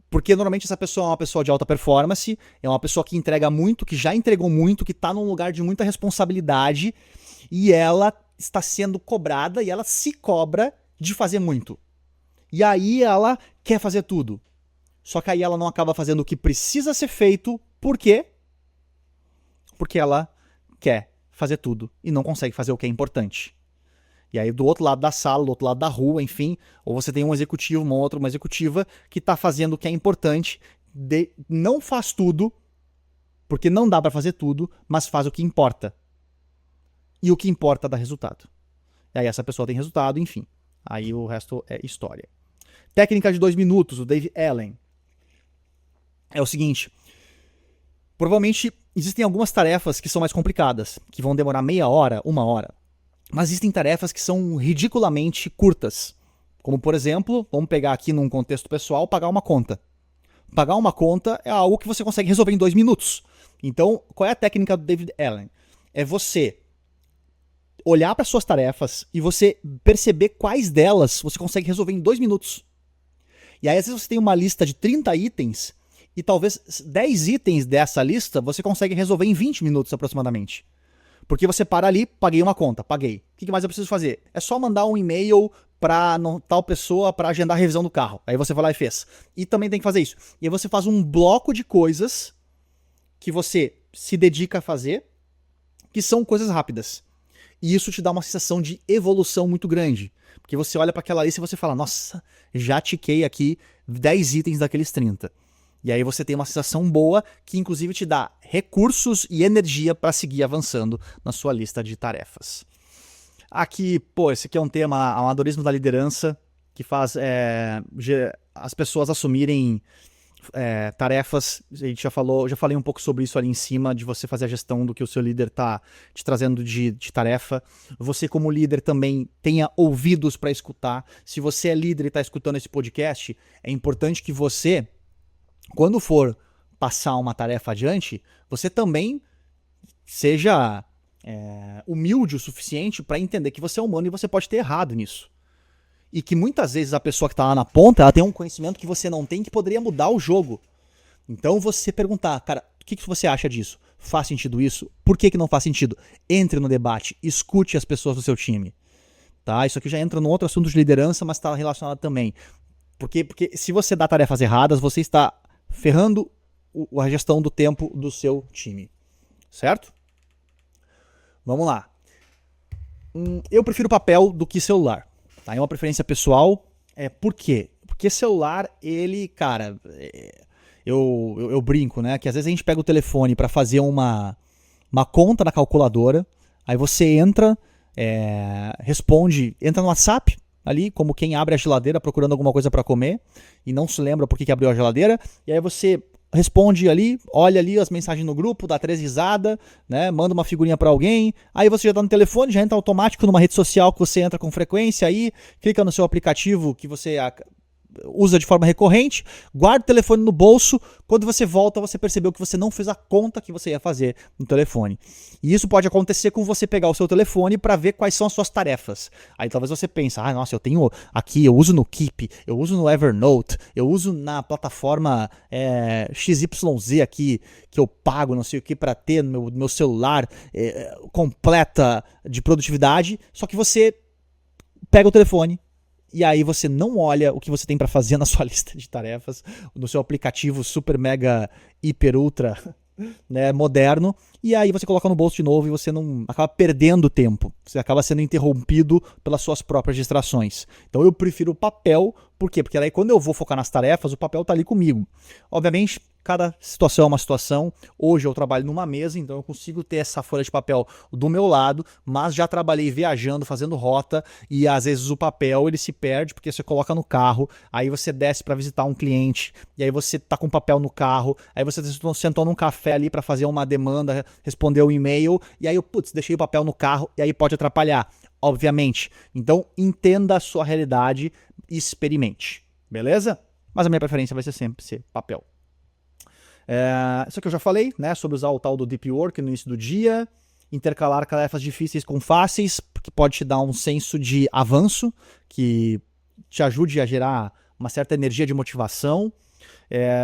Porque normalmente essa pessoa é uma pessoa de alta performance, é uma pessoa que entrega muito, que já entregou muito, que está num lugar de muita responsabilidade, e ela está sendo cobrada e ela se cobra de fazer muito. E aí ela quer fazer tudo. Só que aí ela não acaba fazendo o que precisa ser feito. Por quê? Porque ela quer fazer tudo e não consegue fazer o que é importante. E aí do outro lado da sala, do outro lado da rua, enfim, ou você tem um executivo, uma executiva que está fazendo o que é importante, não faz tudo, porque não dá para fazer tudo, mas faz o que importa. E o que importa dá resultado. E aí essa pessoa tem resultado, enfim. Aí o resto é história. Técnica de 2 minutos, o Dave Allen. É o seguinte. Provavelmente existem algumas tarefas que são mais complicadas, que vão demorar meia hora, 1 hora. Mas existem tarefas que são ridiculamente curtas. Como, por exemplo, vamos pegar aqui num contexto pessoal, pagar uma conta. Pagar uma conta é algo que você consegue resolver em 2 minutos. Então, qual é a técnica do David Allen? É você olhar para suas tarefas e você perceber quais delas você consegue resolver em 2 minutos. E aí, às vezes, você tem uma lista de 30 itens e talvez 10 itens dessa lista você consegue resolver em 20 minutos aproximadamente. Porque você para ali, paguei uma conta, paguei. O que mais eu preciso fazer? É só mandar um e-mail para tal pessoa para agendar a revisão do carro. Aí você vai lá e fez. E também tem que fazer isso. E aí você faz um bloco de coisas que você se dedica a fazer, que são coisas rápidas. E isso te dá uma sensação de evolução muito grande. Porque você olha para aquela lista e você fala, nossa, já tiquei aqui 10 itens daqueles 30. E aí você tem uma sensação boa que inclusive te dá recursos e energia para seguir avançando na sua lista de tarefas. Aqui, esse aqui é um tema, amadorismo da liderança, que faz as pessoas assumirem tarefas, a gente já falei um pouco sobre isso ali em cima, de você fazer a gestão do que o seu líder está te trazendo de tarefa. Você, como líder, também tenha ouvidos para escutar. Se você é líder e está escutando esse podcast, é importante que você, quando for passar uma tarefa adiante, você também seja humilde o suficiente para entender que você é humano e você pode ter errado nisso. E que muitas vezes a pessoa que está lá na ponta, ela tem um conhecimento que você não tem, que poderia mudar o jogo. Então você perguntar, cara, o que você acha disso? Faz sentido isso? Por que não faz sentido? Entre no debate, escute as pessoas do seu time. Tá? Isso aqui já entra num outro assunto de liderança, mas está relacionado também. Porque se você dá tarefas erradas, você está ferrando a gestão do tempo do seu time. Certo? Vamos lá. Eu prefiro papel do que celular. Tá? É uma preferência pessoal. Por quê? Porque celular, ele, cara, eu brinco, né? Que às vezes a gente pega o telefone para fazer uma conta na calculadora, aí você entra, responde, entra no WhatsApp ali, como quem abre a geladeira procurando alguma coisa para comer e não se lembra por que abriu a geladeira, e aí você responde ali, olha ali as mensagens no grupo, dá 3 risadas, né, manda uma figurinha para alguém, aí você já tá no telefone, já entra automático numa rede social que você entra com frequência, aí clica no seu aplicativo que você usa de forma recorrente, guarda o telefone no bolso, quando você volta você percebeu que você não fez a conta que você ia fazer no telefone. E isso pode acontecer com você pegar o seu telefone para ver quais são as suas tarefas. Aí talvez você pense, nossa, eu tenho aqui, eu uso no Keep, eu uso no Evernote, eu uso na plataforma XYZ aqui, que eu pago não sei o que para ter no meu celular completa de produtividade, só que você pega o telefone, e aí você não olha o que você tem para fazer na sua lista de tarefas, no seu aplicativo super mega hiper ultra, né, moderno, e aí você coloca no bolso de novo e você não acaba perdendo tempo. Você acaba sendo interrompido pelas suas próprias distrações. Então eu prefiro o papel, por quê? Porque aí quando eu vou focar nas tarefas, o papel tá ali comigo. Obviamente, cada situação é uma situação. Hoje eu trabalho numa mesa, então eu consigo ter essa folha de papel do meu lado, mas já trabalhei viajando, fazendo rota, e às vezes o papel ele se perde porque você coloca no carro, aí você desce para visitar um cliente, e aí você tá com o papel no carro, aí você sentou num café ali para fazer uma demanda, responder um e-mail, e aí eu, deixei o papel no carro, e aí pode atrapalhar, obviamente. Então entenda a sua realidade e experimente, beleza? Mas a minha preferência vai ser sempre ser papel. Isso aqui eu já falei, né, sobre usar o tal do deep work no início do dia, intercalar tarefas difíceis com fáceis, que pode te dar um senso de avanço, que te ajude a gerar uma certa energia de motivação.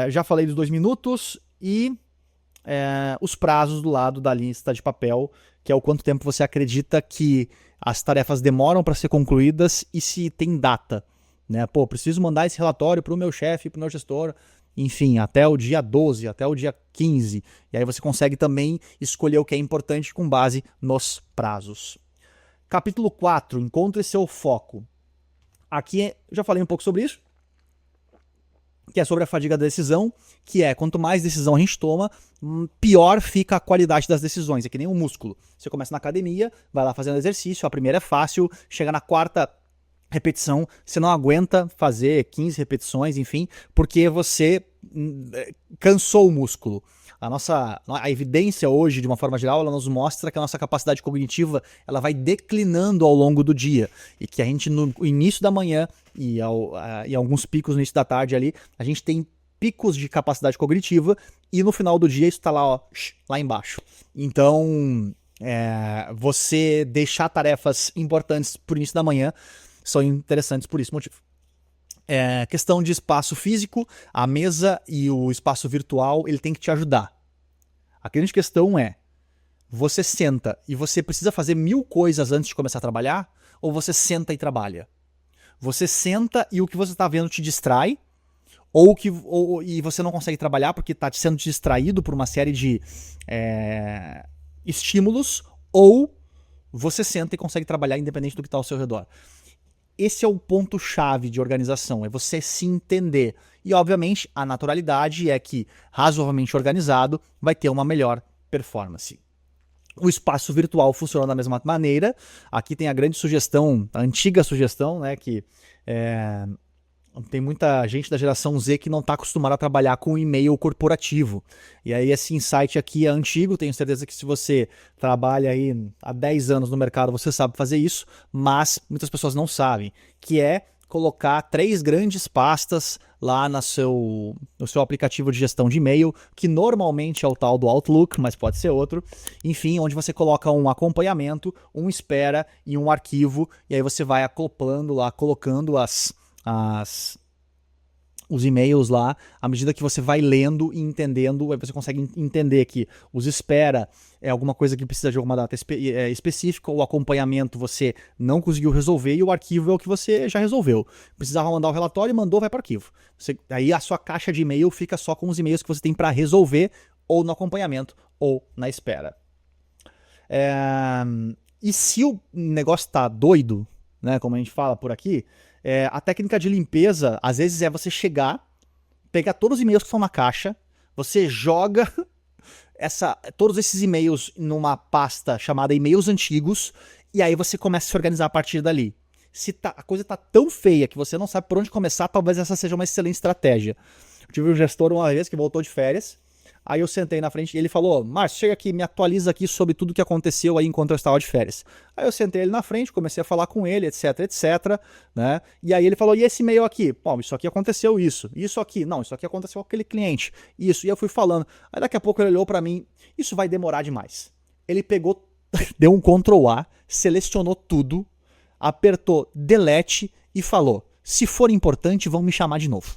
Já falei dos 2 minutos e os prazos do lado da lista de papel, que é o quanto tempo você acredita que as tarefas demoram para ser concluídas e se tem data. Né? Preciso mandar esse relatório para o meu chefe, para o meu gestor, enfim, até o dia 12, até o dia 15. E aí você consegue também escolher o que é importante com base nos prazos. Capítulo 4, encontre seu foco. Aqui eu já falei um pouco sobre isso, que é sobre a fadiga da decisão, que é quanto mais decisão a gente toma, pior fica a qualidade das decisões. É que nem um músculo. Você começa na academia, vai lá fazendo exercício, a primeira é fácil, chega na quarta repetição, você não aguenta fazer 15 repetições, enfim, porque você cansou o músculo. A evidência hoje, de uma forma geral, ela nos mostra que a nossa capacidade cognitiva ela vai declinando ao longo do dia. E que a gente, no início da manhã e alguns picos no início da tarde ali, a gente tem picos de capacidade cognitiva e no final do dia isso está lá embaixo. Então, você deixar tarefas importantes por início da manhã são interessantes por esse motivo. Questão de espaço físico, a mesa e o espaço virtual, ele tem que te ajudar. A grande questão é, você senta e você precisa fazer 1000 coisas antes de começar a trabalhar, ou você senta e trabalha? Você senta e o que você está vendo te distrai, e você não consegue trabalhar porque está sendo distraído por uma série de estímulos, ou você senta e consegue trabalhar independente do que está ao seu redor. Esse é o ponto-chave de organização, é você se entender. E, obviamente, a naturalidade é que, razoavelmente organizado, vai ter uma melhor performance. O espaço virtual funciona da mesma maneira. Aqui tem a grande sugestão, a antiga sugestão, né, que tem muita gente da geração Z que não está acostumada a trabalhar com e-mail corporativo. E aí esse insight aqui é antigo, tenho certeza que se você trabalha aí há 10 anos no mercado, você sabe fazer isso, mas muitas pessoas não sabem, que é colocar 3 grandes pastas lá no seu aplicativo de gestão de e-mail, que normalmente é o tal do Outlook, mas pode ser outro. Enfim, onde você coloca um acompanhamento, um espera e um arquivo, e aí você vai acoplando lá, colocando os e-mails lá, à medida que você vai lendo e entendendo, aí você consegue entender que os espera é alguma coisa que precisa de alguma data específica, o acompanhamento você não conseguiu resolver e o arquivo é o que você já resolveu. Precisava mandar o relatório, mandou, vai para o arquivo. Aí a sua caixa de e-mail fica só com os e-mails que você tem para resolver, ou no acompanhamento, ou na espera. E se o negócio tá doido, né, como a gente fala por aqui, a técnica de limpeza, às vezes, é você chegar, pegar todos os e-mails que estão na caixa, você joga todos esses e-mails numa pasta chamada e-mails antigos, e aí você começa a se organizar a partir dali. Se a coisa tá tão feia que você não sabe por onde começar, talvez essa seja uma excelente estratégia. Eu tive um gestor uma vez que voltou de férias, aí eu sentei na frente e ele falou: Márcio, chega aqui, me atualiza aqui sobre tudo que aconteceu aí enquanto eu estava de férias. Aí eu sentei ele na frente, comecei a falar com ele, etc, etc, né? E aí ele falou: e esse e-mail aqui? Bom, isso aqui aconteceu isso aqui, não, isso aqui aconteceu com aquele cliente, isso. E eu fui falando. Aí daqui a pouco ele olhou para mim: isso vai demorar demais. Ele pegou, deu um Ctrl A, selecionou tudo, apertou Delete e falou: se for importante, vão me chamar de novo.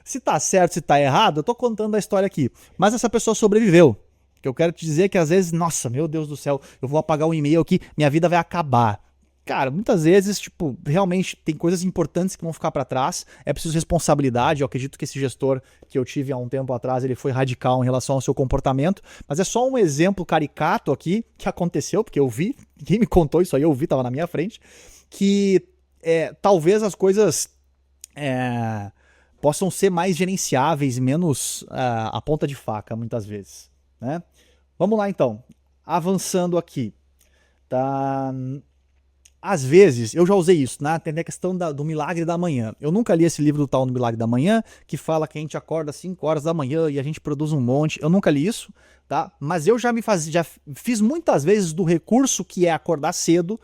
Se tá certo, se tá errado, eu tô contando a história aqui. Mas essa pessoa sobreviveu. Que eu quero te dizer que às vezes, nossa, meu Deus do céu, eu vou apagar um e-mail aqui, minha vida vai acabar. Cara, muitas vezes, tipo, realmente tem coisas importantes que vão ficar para trás, é preciso responsabilidade. Eu acredito que esse gestor que eu tive há um tempo atrás, ele foi radical em relação ao seu comportamento, mas é só um exemplo caricato aqui que aconteceu, porque eu vi, quem me contou isso aí, eu vi, tava na minha frente, que talvez as coisas possam ser mais gerenciáveis, menos a ponta de faca, muitas vezes, né? Vamos lá, então. Avançando aqui. Tá? Às vezes, eu já usei isso, né? Tem a questão do milagre da manhã. Eu nunca li esse livro do tal do Milagre da Manhã, que fala que a gente acorda às 5 horas da manhã e a gente produz um monte. Eu nunca li isso, tá? Mas eu já fiz muitas vezes do recurso que é acordar cedo,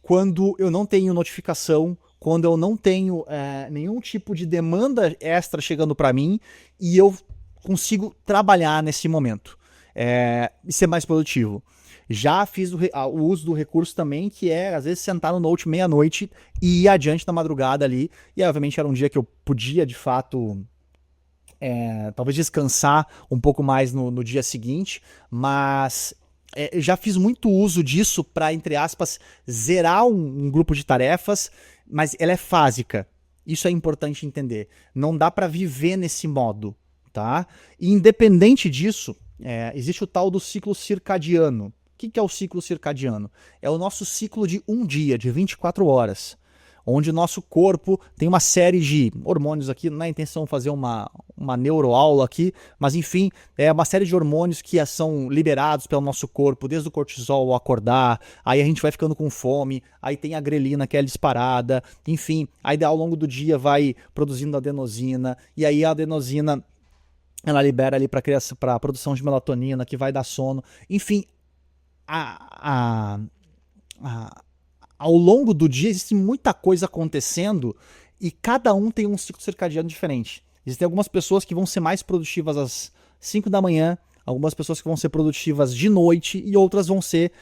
quando eu não tenho notificação, quando eu não tenho nenhum tipo de demanda extra chegando para mim e eu consigo trabalhar nesse momento e ser mais produtivo. Já fiz o uso do recurso também, que é às vezes sentar no Note meia-noite e ir adiante na madrugada ali. E obviamente era um dia que eu podia de fato talvez descansar um pouco mais no dia seguinte, mas já fiz muito uso disso para, entre aspas, zerar um grupo de tarefas, mas ela é fásica. Isso é importante entender. Não dá para viver nesse modo, tá? E independente disso, existe o tal do ciclo circadiano. O que é o ciclo circadiano? É o nosso ciclo de um dia, de 24 horas, onde o nosso corpo tem uma série de hormônios aqui, não é a intenção fazer uma neuroaula aqui, mas enfim, é uma série de hormônios que são liberados pelo nosso corpo, desde o cortisol ao acordar, aí a gente vai ficando com fome, aí tem a grelina que é disparada, enfim, aí ao longo do dia vai produzindo adenosina, e aí a adenosina ela libera ali para a produção de melatonina, que vai dar sono, enfim, ao longo do dia existe muita coisa acontecendo e cada um tem um ciclo circadiano diferente. Existem algumas pessoas que vão ser mais produtivas às 5 da manhã, algumas pessoas que vão ser produtivas de noite e outras vão ser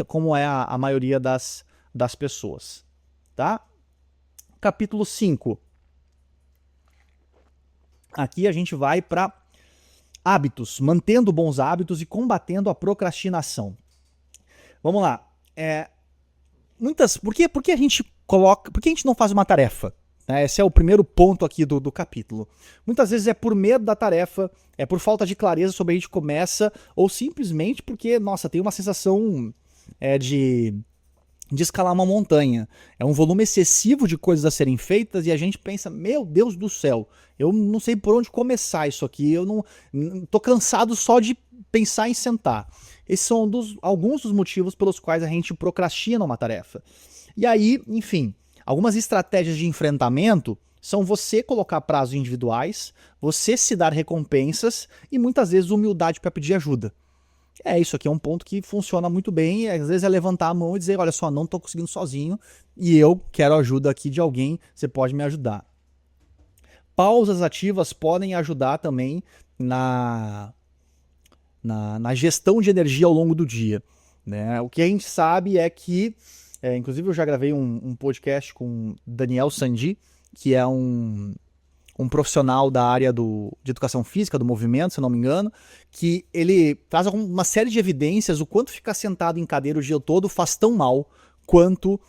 como é a maioria das pessoas. Tá? Capítulo 5. Aqui a gente vai para hábitos, mantendo bons hábitos e combatendo a procrastinação. Vamos lá. Por que a gente não faz uma tarefa? Esse é o primeiro ponto aqui do capítulo. Muitas vezes é por medo da tarefa, é por falta de clareza sobre a gente começa, ou simplesmente porque, nossa, tem uma sensação de escalar uma montanha. É um volume excessivo de coisas a serem feitas e a gente pensa, meu Deus do céu, eu não sei por onde começar isso aqui, eu não tô cansado só de pensar em sentar. Esses são alguns dos motivos pelos quais a gente procrastina uma tarefa. E aí, enfim, Algumas estratégias de enfrentamento são você colocar prazos individuais, você se dar recompensas e muitas vezes humildade para pedir ajuda. Isso aqui é um ponto que funciona muito bem, e às vezes é levantar a mão e dizer, olha só, não estou conseguindo sozinho e eu quero ajuda aqui de alguém, você pode me ajudar. Pausas ativas podem ajudar também na gestão de energia ao longo do dia, né? O que a gente sabe é que, inclusive eu já gravei um podcast com Daniel Sandi, que é um profissional da área de educação física, do movimento, se eu não me engano, que ele traz uma série de evidências o quanto ficar sentado em cadeira o dia todo faz tão mal quanto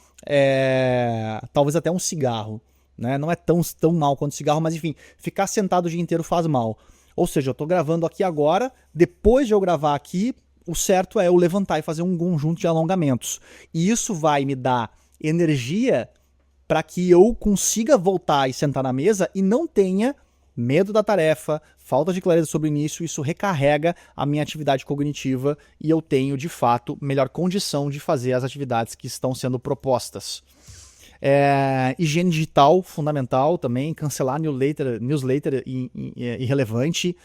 talvez até um cigarro. Né? Não é tão mal quanto cigarro, mas enfim, ficar sentado o dia inteiro faz mal. Ou seja, eu estou gravando aqui agora, depois de eu gravar aqui, o certo é eu levantar e fazer um conjunto de alongamentos. E isso vai me dar energia para que eu consiga voltar e sentar na mesa e não tenha medo da tarefa, falta de clareza sobre isso recarrega a minha atividade cognitiva e eu tenho, de fato, melhor condição de fazer as atividades que estão sendo propostas. Higiene digital, fundamental também, cancelar newsletter irrelevante.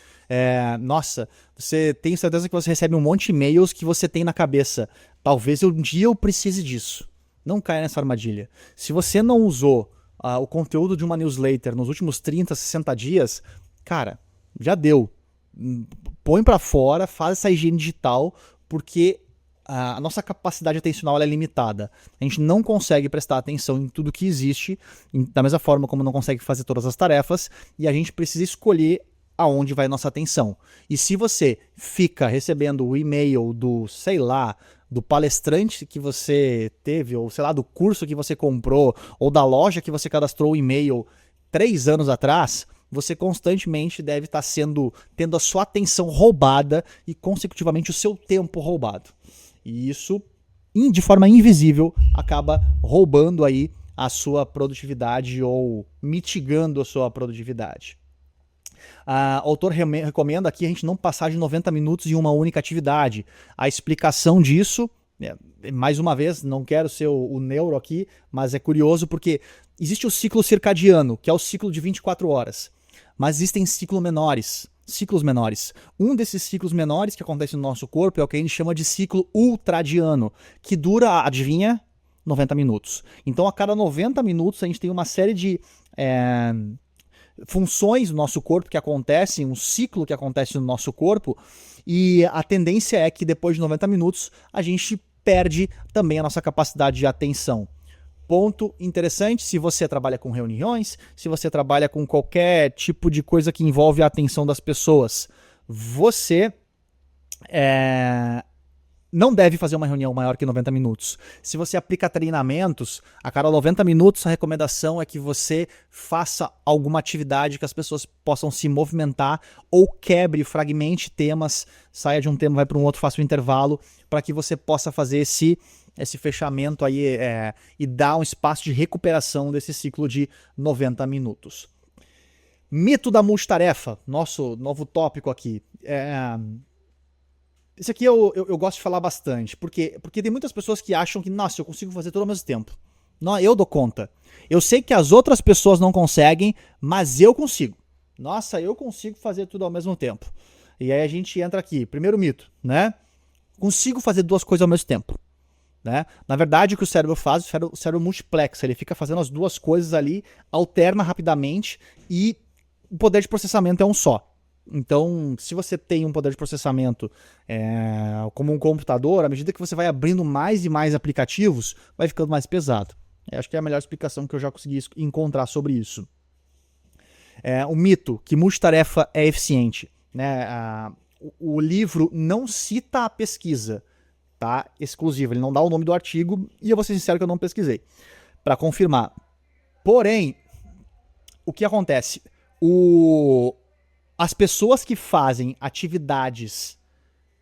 Nossa, você tem certeza que você recebe um monte de e-mails que você tem na cabeça. Talvez um dia eu precise disso. Não caia nessa armadilha. Se você não usou o conteúdo de uma newsletter nos últimos 30, 60 dias, cara, já deu. Põe pra fora, faz essa higiene digital, porque a nossa capacidade atencional é limitada. A gente não consegue prestar atenção em tudo que existe, da mesma forma como não consegue fazer todas as tarefas, e a gente precisa escolher aonde vai a nossa atenção. E se você fica recebendo o e-mail do, sei lá, do palestrante que você teve, ou sei lá, do curso que você comprou, ou da loja que você cadastrou o e-mail 3 anos atrás, você constantemente deve estar tendo a sua atenção roubada e, consecutivamente, o seu tempo roubado. E isso, de forma invisível, acaba roubando aí a sua produtividade ou mitigando a sua produtividade. O autor recomenda aqui a gente não passar de 90 minutos em uma única atividade. A explicação disso, mais uma vez, não quero ser o neuro aqui, mas é curioso porque existe o ciclo circadiano, que é o ciclo de 24 horas. Mas existem ciclos menores. Um desses ciclos menores que acontece no nosso corpo é o que a gente chama de ciclo ultradiano, que dura, adivinha, 90 minutos. Então, a cada 90 minutos, a gente tem uma série de funções no nosso corpo que acontecem, um ciclo que acontece no nosso corpo, e a tendência é que depois de 90 minutos a gente perde também a nossa capacidade de atenção. Ponto interessante, se você trabalha com reuniões, se você trabalha com qualquer tipo de coisa que envolve a atenção das pessoas, você não deve fazer uma reunião maior que 90 minutos. Se você aplica treinamentos, a cada 90 minutos a recomendação é que você faça alguma atividade que as pessoas possam se movimentar ou quebre, fragmente temas, saia de um tema, vai para um outro, faça um intervalo, para que você possa fazer esse fechamento aí e dar um espaço de recuperação desse ciclo de 90 minutos. Mito da multitarefa, nosso novo tópico aqui. Esse aqui eu gosto de falar bastante, porque tem muitas pessoas que acham que, nossa, eu consigo fazer tudo ao mesmo tempo. Não, eu dou conta. Eu sei que as outras pessoas não conseguem, mas eu consigo. Nossa, eu consigo fazer tudo ao mesmo tempo. E aí a gente entra aqui. Primeiro mito, né? Consigo fazer 2 coisas ao mesmo tempo. Né? Na verdade, o que o cérebro faz, o cérebro multiplexa, ele fica fazendo as 2 coisas ali, alterna rapidamente e o poder de processamento é um só. Então, se você tem um poder de processamento como um computador, à medida que você vai abrindo mais e mais aplicativos, vai ficando mais pesado. Acho que é a melhor explicação que eu já consegui encontrar sobre isso. O mito que multitarefa é eficiente. Né? O livro não cita a pesquisa, tá? Exclusiva, ele não dá o nome do artigo e eu vou ser sincero que eu não pesquisei para confirmar. Porém, o que acontece? As pessoas que fazem atividades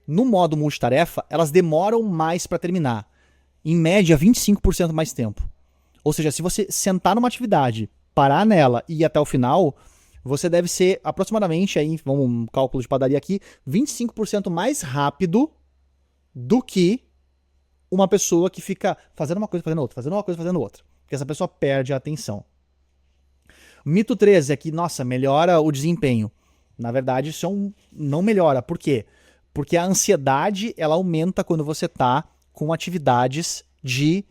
no modo multitarefa, elas demoram mais para terminar. Em média, 25% mais tempo. Ou seja, se você sentar numa atividade, parar nela e ir até o final, você deve ser aproximadamente, aí, vamos um cálculo de padaria aqui, 25% mais rápido do que uma pessoa que fica fazendo uma coisa, fazendo outra, fazendo uma coisa, fazendo outra. porque essa pessoa perde a atenção. Mito 13 é que, nossa, melhora o desempenho. Na verdade, isso não melhora. Por quê? Porque a ansiedade ela aumenta quando você está com atividades de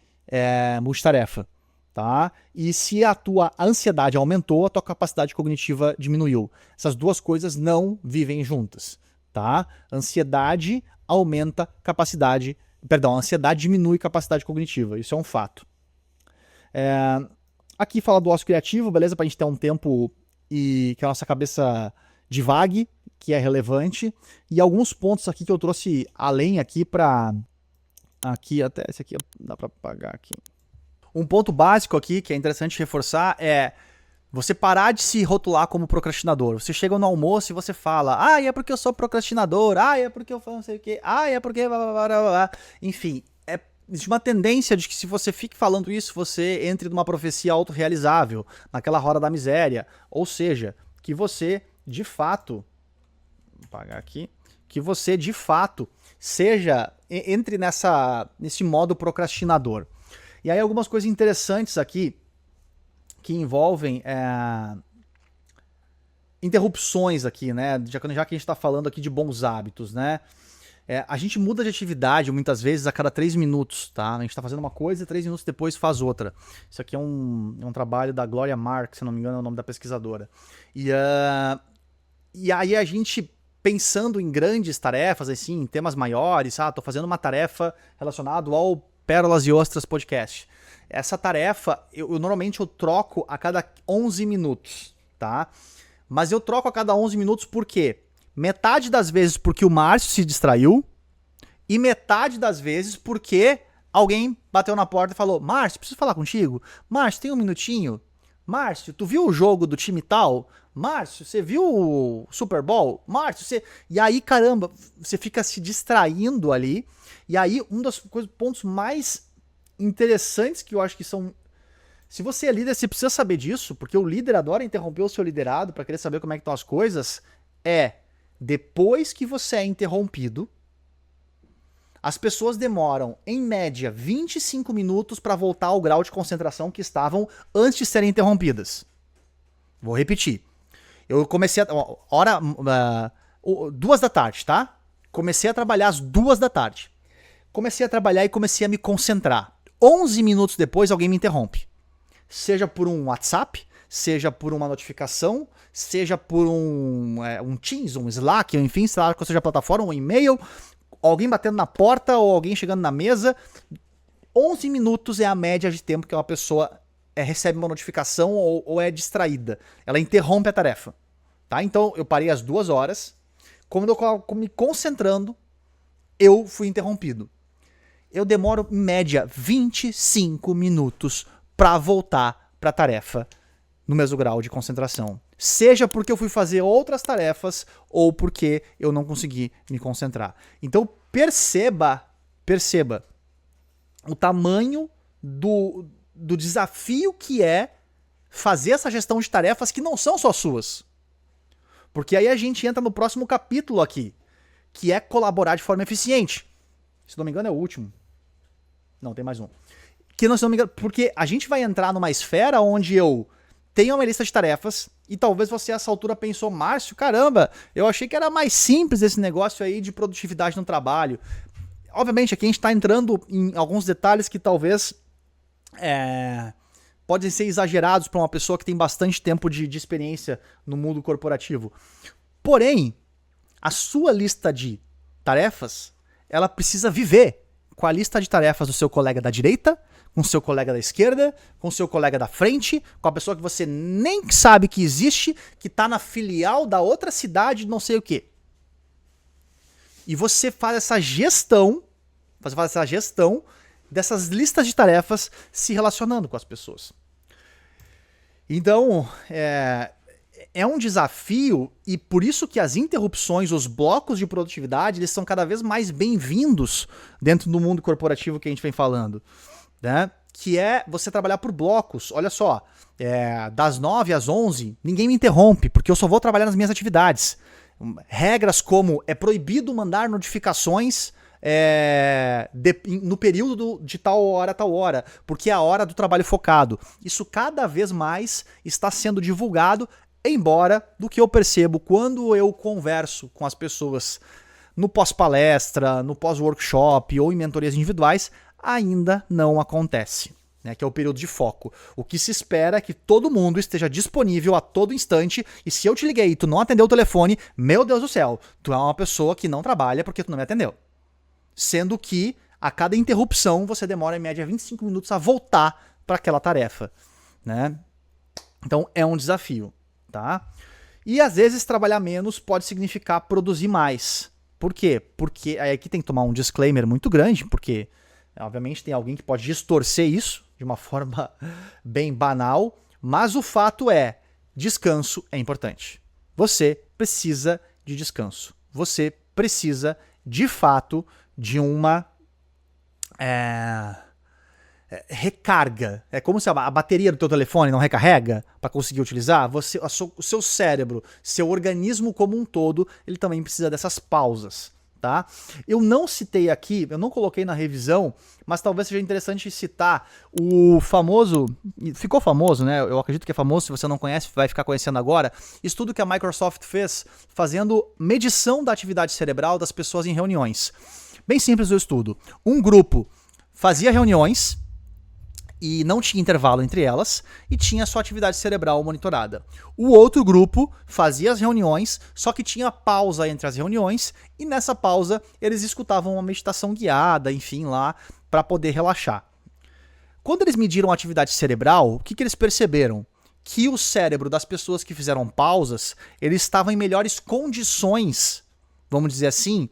multitarefa. Tá? E se a tua ansiedade aumentou, a tua capacidade cognitiva diminuiu. Essas duas coisas não vivem juntas. Tá? Ansiedade aumenta capacidade... Perdão, a ansiedade diminui capacidade cognitiva. Isso é um fato. Aqui fala do ócio criativo, beleza? Pra gente ter um tempo e que a nossa cabeça divague, que é relevante. E alguns pontos aqui que eu trouxe além aqui pra... Aqui até, esse aqui dá pra apagar aqui. Um ponto básico aqui que é interessante reforçar é você parar de se rotular como procrastinador. Você chega no almoço e você fala, é porque eu sou procrastinador, é porque eu faço não sei o quê, é porque... Blá, blá, blá, blá. Enfim, existe uma tendência de que se você fique falando isso, você entre numa profecia autorrealizável, naquela roda da miséria. Ou seja, que você, de fato... Vou apagar aqui. Que você, de fato, entre nesse modo procrastinador. E aí algumas coisas interessantes aqui que envolvem interrupções aqui, né? Já que a gente está falando aqui de bons hábitos, né? A gente muda de atividade muitas vezes a cada 3 minutos, tá? A gente está fazendo uma coisa e 3 minutos depois faz outra. Isso aqui é um trabalho da Gloria Mark, se não me engano é o nome da pesquisadora. E aí a gente... pensando em grandes tarefas, assim, em temas maiores, tô fazendo uma tarefa relacionada ao Pérolas e Ostras Podcast. Essa tarefa, normalmente eu troco a cada 11 minutos, tá? Mas eu troco a cada 11 minutos por quê? Metade das vezes porque o Márcio se distraiu e metade das vezes porque alguém bateu na porta e falou, Márcio, preciso falar contigo? Márcio, tem um minutinho? Márcio, tu viu o jogo do time tal? Márcio, você viu o Super Bowl? Márcio, você... E aí, caramba, você fica se distraindo ali. E aí, um dos pontos mais interessantes que eu acho que são... Se você é líder, você precisa saber disso, porque o líder adora interromper o seu liderado para querer saber como é que estão as coisas. Depois que você é interrompido, as pessoas demoram, em média, 25 minutos para voltar ao grau de concentração que estavam antes de serem interrompidas. Vou repetir. Eu comecei 2 da tarde, tá? Comecei a trabalhar às 2 da tarde. Comecei a trabalhar e comecei a me concentrar. 11 minutos depois, alguém me interrompe. Seja por um WhatsApp, seja por uma notificação, seja por um Teams, um Slack, enfim, sei lá, qual seja a plataforma, um e-mail, alguém batendo na porta ou alguém chegando na mesa. 11 minutos é a média de tempo que uma pessoa recebe uma notificação ou é distraída. Ela interrompe a tarefa. Tá? Então, eu parei às 2 horas. Quando eu estou me concentrando, eu fui interrompido. Eu demoro, em média, 25 minutos para voltar para a tarefa no mesmo grau de concentração. Seja porque eu fui fazer outras tarefas ou porque eu não consegui me concentrar. Então, perceba o tamanho do desafio que é fazer essa gestão de tarefas que não são só suas. Porque aí a gente entra no próximo capítulo aqui, que é colaborar de forma eficiente. Se não me engano é o último. Não, tem mais um. Que não, se não me engano, porque a gente vai entrar numa esfera onde eu tenho uma lista de tarefas e talvez você a essa altura pensou, Márcio, caramba, eu achei que era mais simples esse negócio aí de produtividade no trabalho. Obviamente aqui a gente está entrando em alguns detalhes que talvez podem ser exagerados para uma pessoa que tem bastante tempo de experiência no mundo corporativo. Porém, a sua lista de tarefas, ela precisa viver com a lista de tarefas do seu colega da direita, com o seu colega da esquerda, com o seu colega da frente, com a pessoa que você nem sabe que existe, que está na filial da outra cidade, não sei o quê. E você faz essa gestão dessas listas de tarefas se relacionando com as pessoas. Então, é um desafio e por isso que as interrupções, os blocos de produtividade, eles são cada vez mais bem-vindos dentro do mundo corporativo que a gente vem falando, né? Que é você trabalhar por blocos. Olha só, das 9 às 11, ninguém me interrompe, porque eu só vou trabalhar nas minhas atividades. Regras como é proibido mandar notificações no período de tal hora a tal hora, porque é a hora do trabalho focado. Isso cada vez mais está sendo divulgado, embora, do que eu percebo quando eu converso com as pessoas no pós-palestra, no pós-workshop ou em mentorias individuais, ainda não acontece, né, que é o período de foco. O que se espera é que todo mundo esteja disponível a todo instante, e se eu te liguei e tu não atendeu o telefone, meu Deus do céu, tu é uma pessoa que não trabalha porque tu não me atendeu. Sendo que a cada interrupção você demora em média 25 minutos a voltar para aquela tarefa, né? Então é um desafio, tá? E às vezes trabalhar menos pode significar produzir mais. Por quê? Porque aí aqui tem que tomar um disclaimer muito grande, porque obviamente tem alguém que pode distorcer isso de uma forma bem banal, mas o fato é, descanso é importante. Você precisa de descanso. Você precisa, de fato, de uma recarga. É como se a bateria do teu telefone não recarrega para conseguir utilizar. O seu cérebro, seu organismo como um todo, ele também precisa dessas pausas. Tá? Eu não citei aqui, eu não coloquei na revisão, mas talvez seja interessante citar o famoso, ficou famoso, né? Eu acredito que é famoso, se você não conhece, vai ficar conhecendo agora, estudo que a Microsoft fez fazendo medição da atividade cerebral das pessoas em reuniões. Bem simples o estudo. Um grupo fazia reuniões e não tinha intervalo entre elas, e tinha sua atividade cerebral monitorada. O outro grupo fazia as reuniões, só que tinha pausa entre as reuniões, e nessa pausa eles escutavam uma meditação guiada, enfim, lá, para poder relaxar. Quando eles mediram a atividade cerebral, o que eles perceberam? Que o cérebro das pessoas que fizeram pausas, ele estava em melhores condições, vamos dizer assim,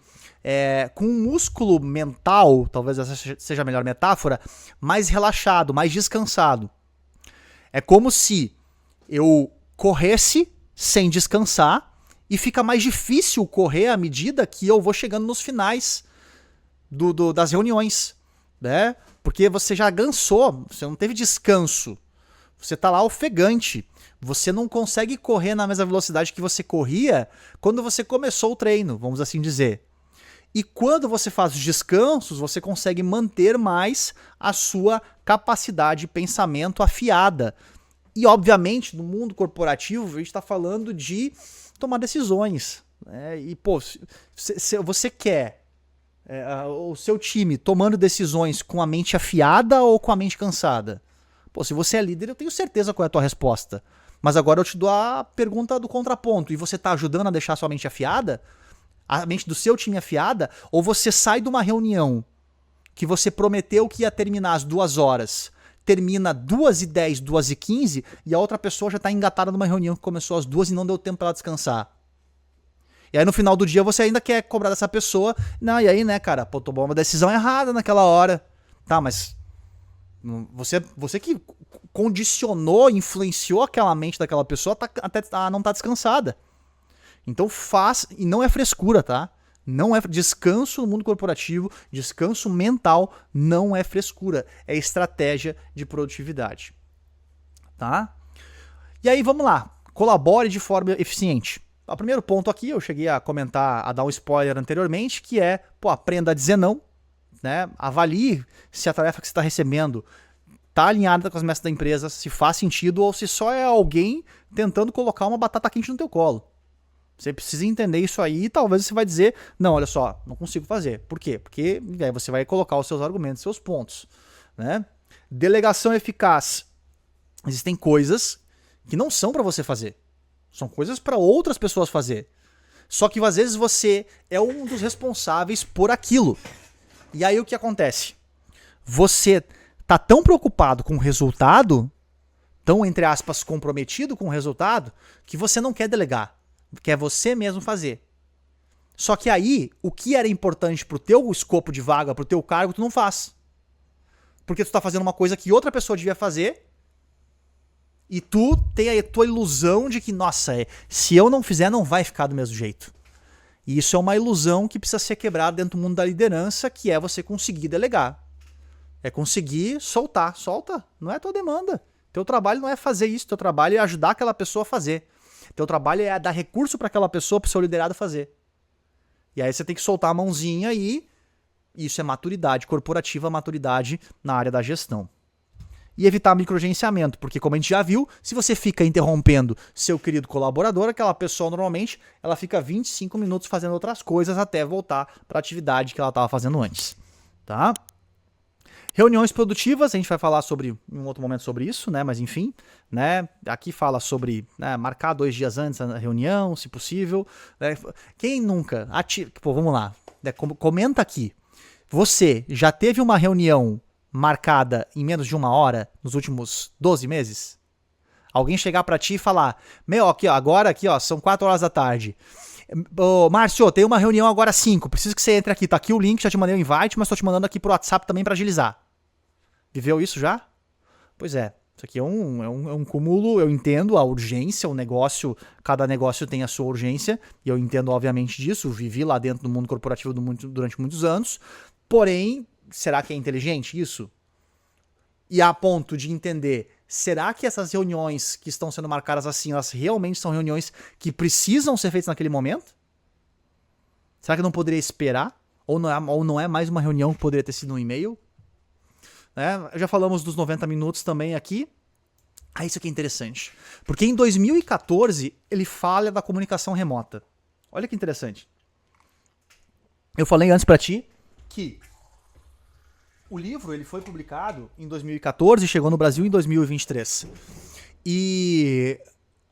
com um músculo mental, talvez essa seja a melhor metáfora, mais relaxado, mais descansado. É como se eu corresse sem descansar e fica mais difícil correr à medida que eu vou chegando nos finais das reuniões, né? Porque você já cansou, você não teve descanso, você tá lá ofegante, você não consegue correr na mesma velocidade que você corria quando você começou o treino, vamos assim dizer. E quando você faz os descansos, você consegue manter mais a sua capacidade de pensamento afiada. E, obviamente, no mundo corporativo, a gente está falando de tomar decisões. Né? E, pô, se você quer o seu time tomando decisões com a mente afiada ou com a mente cansada? Pô, se você é líder, eu tenho certeza qual é a tua resposta. Mas agora eu te dou a pergunta do contraponto. E você está ajudando a deixar a sua mente afiada? A mente do seu time afiada, ou você sai de uma reunião que você prometeu que ia terminar às 2 horas, termina 2h10, 2h15, e a outra pessoa já está engatada numa reunião que começou às 2 e não deu tempo para ela descansar. E aí no final do dia você ainda quer cobrar dessa pessoa, não, e aí, né, cara, pô, tomou uma decisão errada naquela hora. Tá, mas você que condicionou, influenciou aquela mente daquela pessoa até não tá descansada. Então faz, e não é frescura, tá? Não é descanso no mundo corporativo, descanso mental não é frescura, é estratégia de produtividade, tá? E aí vamos lá, colabore de forma eficiente. O primeiro ponto aqui, eu cheguei a comentar, a dar um spoiler anteriormente, que é, pô, aprenda a dizer não, né? Avalie se a tarefa que você está recebendo está alinhada com as metas da empresa, se faz sentido ou se só é alguém tentando colocar uma batata quente no teu colo. Você precisa entender isso aí e talvez você vai dizer, não, olha só, não consigo fazer. Por quê? Porque aí você vai colocar os seus argumentos, seus pontos. Né? Delegação eficaz. Existem coisas que não são para você fazer. São coisas para outras pessoas fazer. Só que às vezes você é um dos responsáveis por aquilo. E aí o que acontece? Você tá tão preocupado com o resultado, tão, entre aspas, comprometido com o resultado, que você não quer delegar. Quer você mesmo fazer. Só que aí, o que era importante pro teu escopo de vaga, pro teu cargo, tu não faz. Porque tu tá fazendo uma coisa que outra pessoa devia fazer e tu tem a tua ilusão de que, nossa, se eu não fizer, não vai ficar do mesmo jeito. E isso é uma ilusão que precisa ser quebrada dentro do mundo da liderança, que é você conseguir delegar. É conseguir soltar. Solta, não é tua demanda. Teu trabalho não é fazer isso, teu trabalho é ajudar aquela pessoa a fazer. Teu trabalho é dar recurso para aquela pessoa, para o seu liderado fazer. E aí você tem que soltar a mãozinha e Isso é maturidade corporativa, maturidade na área da gestão. E evitar microgerenciamento, porque como a gente já viu, se você fica interrompendo seu querido colaborador, aquela pessoa normalmente ela fica 25 minutos fazendo outras coisas até voltar para a atividade que ela estava fazendo antes. Tá? Reuniões produtivas, a gente vai falar sobre em um outro momento sobre isso, né? Mas enfim, né? Aqui fala sobre, né, marcar 2 dias antes a reunião, se possível. Né? Quem nunca? Pô, vamos lá. Né? Comenta aqui. Você já teve uma reunião marcada em menos de 1 hora nos últimos 12 meses? Alguém chegar pra ti e falar, aqui ó, agora aqui ó, são 4 horas da tarde. Ô, Márcio, tem uma reunião agora às 5, preciso que você entre aqui, tá aqui o link, já te mandei o invite, mas tô te mandando aqui pro WhatsApp também pra agilizar. Viveu isso já? Pois é, isso aqui é um cúmulo, eu entendo a urgência, o negócio, cada negócio tem a sua urgência, e eu entendo obviamente disso, vivi lá dentro do mundo corporativo durante muitos anos, porém, será que é inteligente isso? E a ponto de entender, será que essas reuniões que estão sendo marcadas assim, elas realmente são reuniões que precisam ser feitas naquele momento? Será que não poderia esperar? Ou não é mais uma reunião que poderia ter sido um e-mail? Já falamos dos 90 minutos também aqui. Isso aqui é interessante. Porque em 2014 ele fala da comunicação remota. Olha que interessante. Eu falei antes pra ti que o livro ele foi publicado em 2014 e chegou no Brasil em 2023. E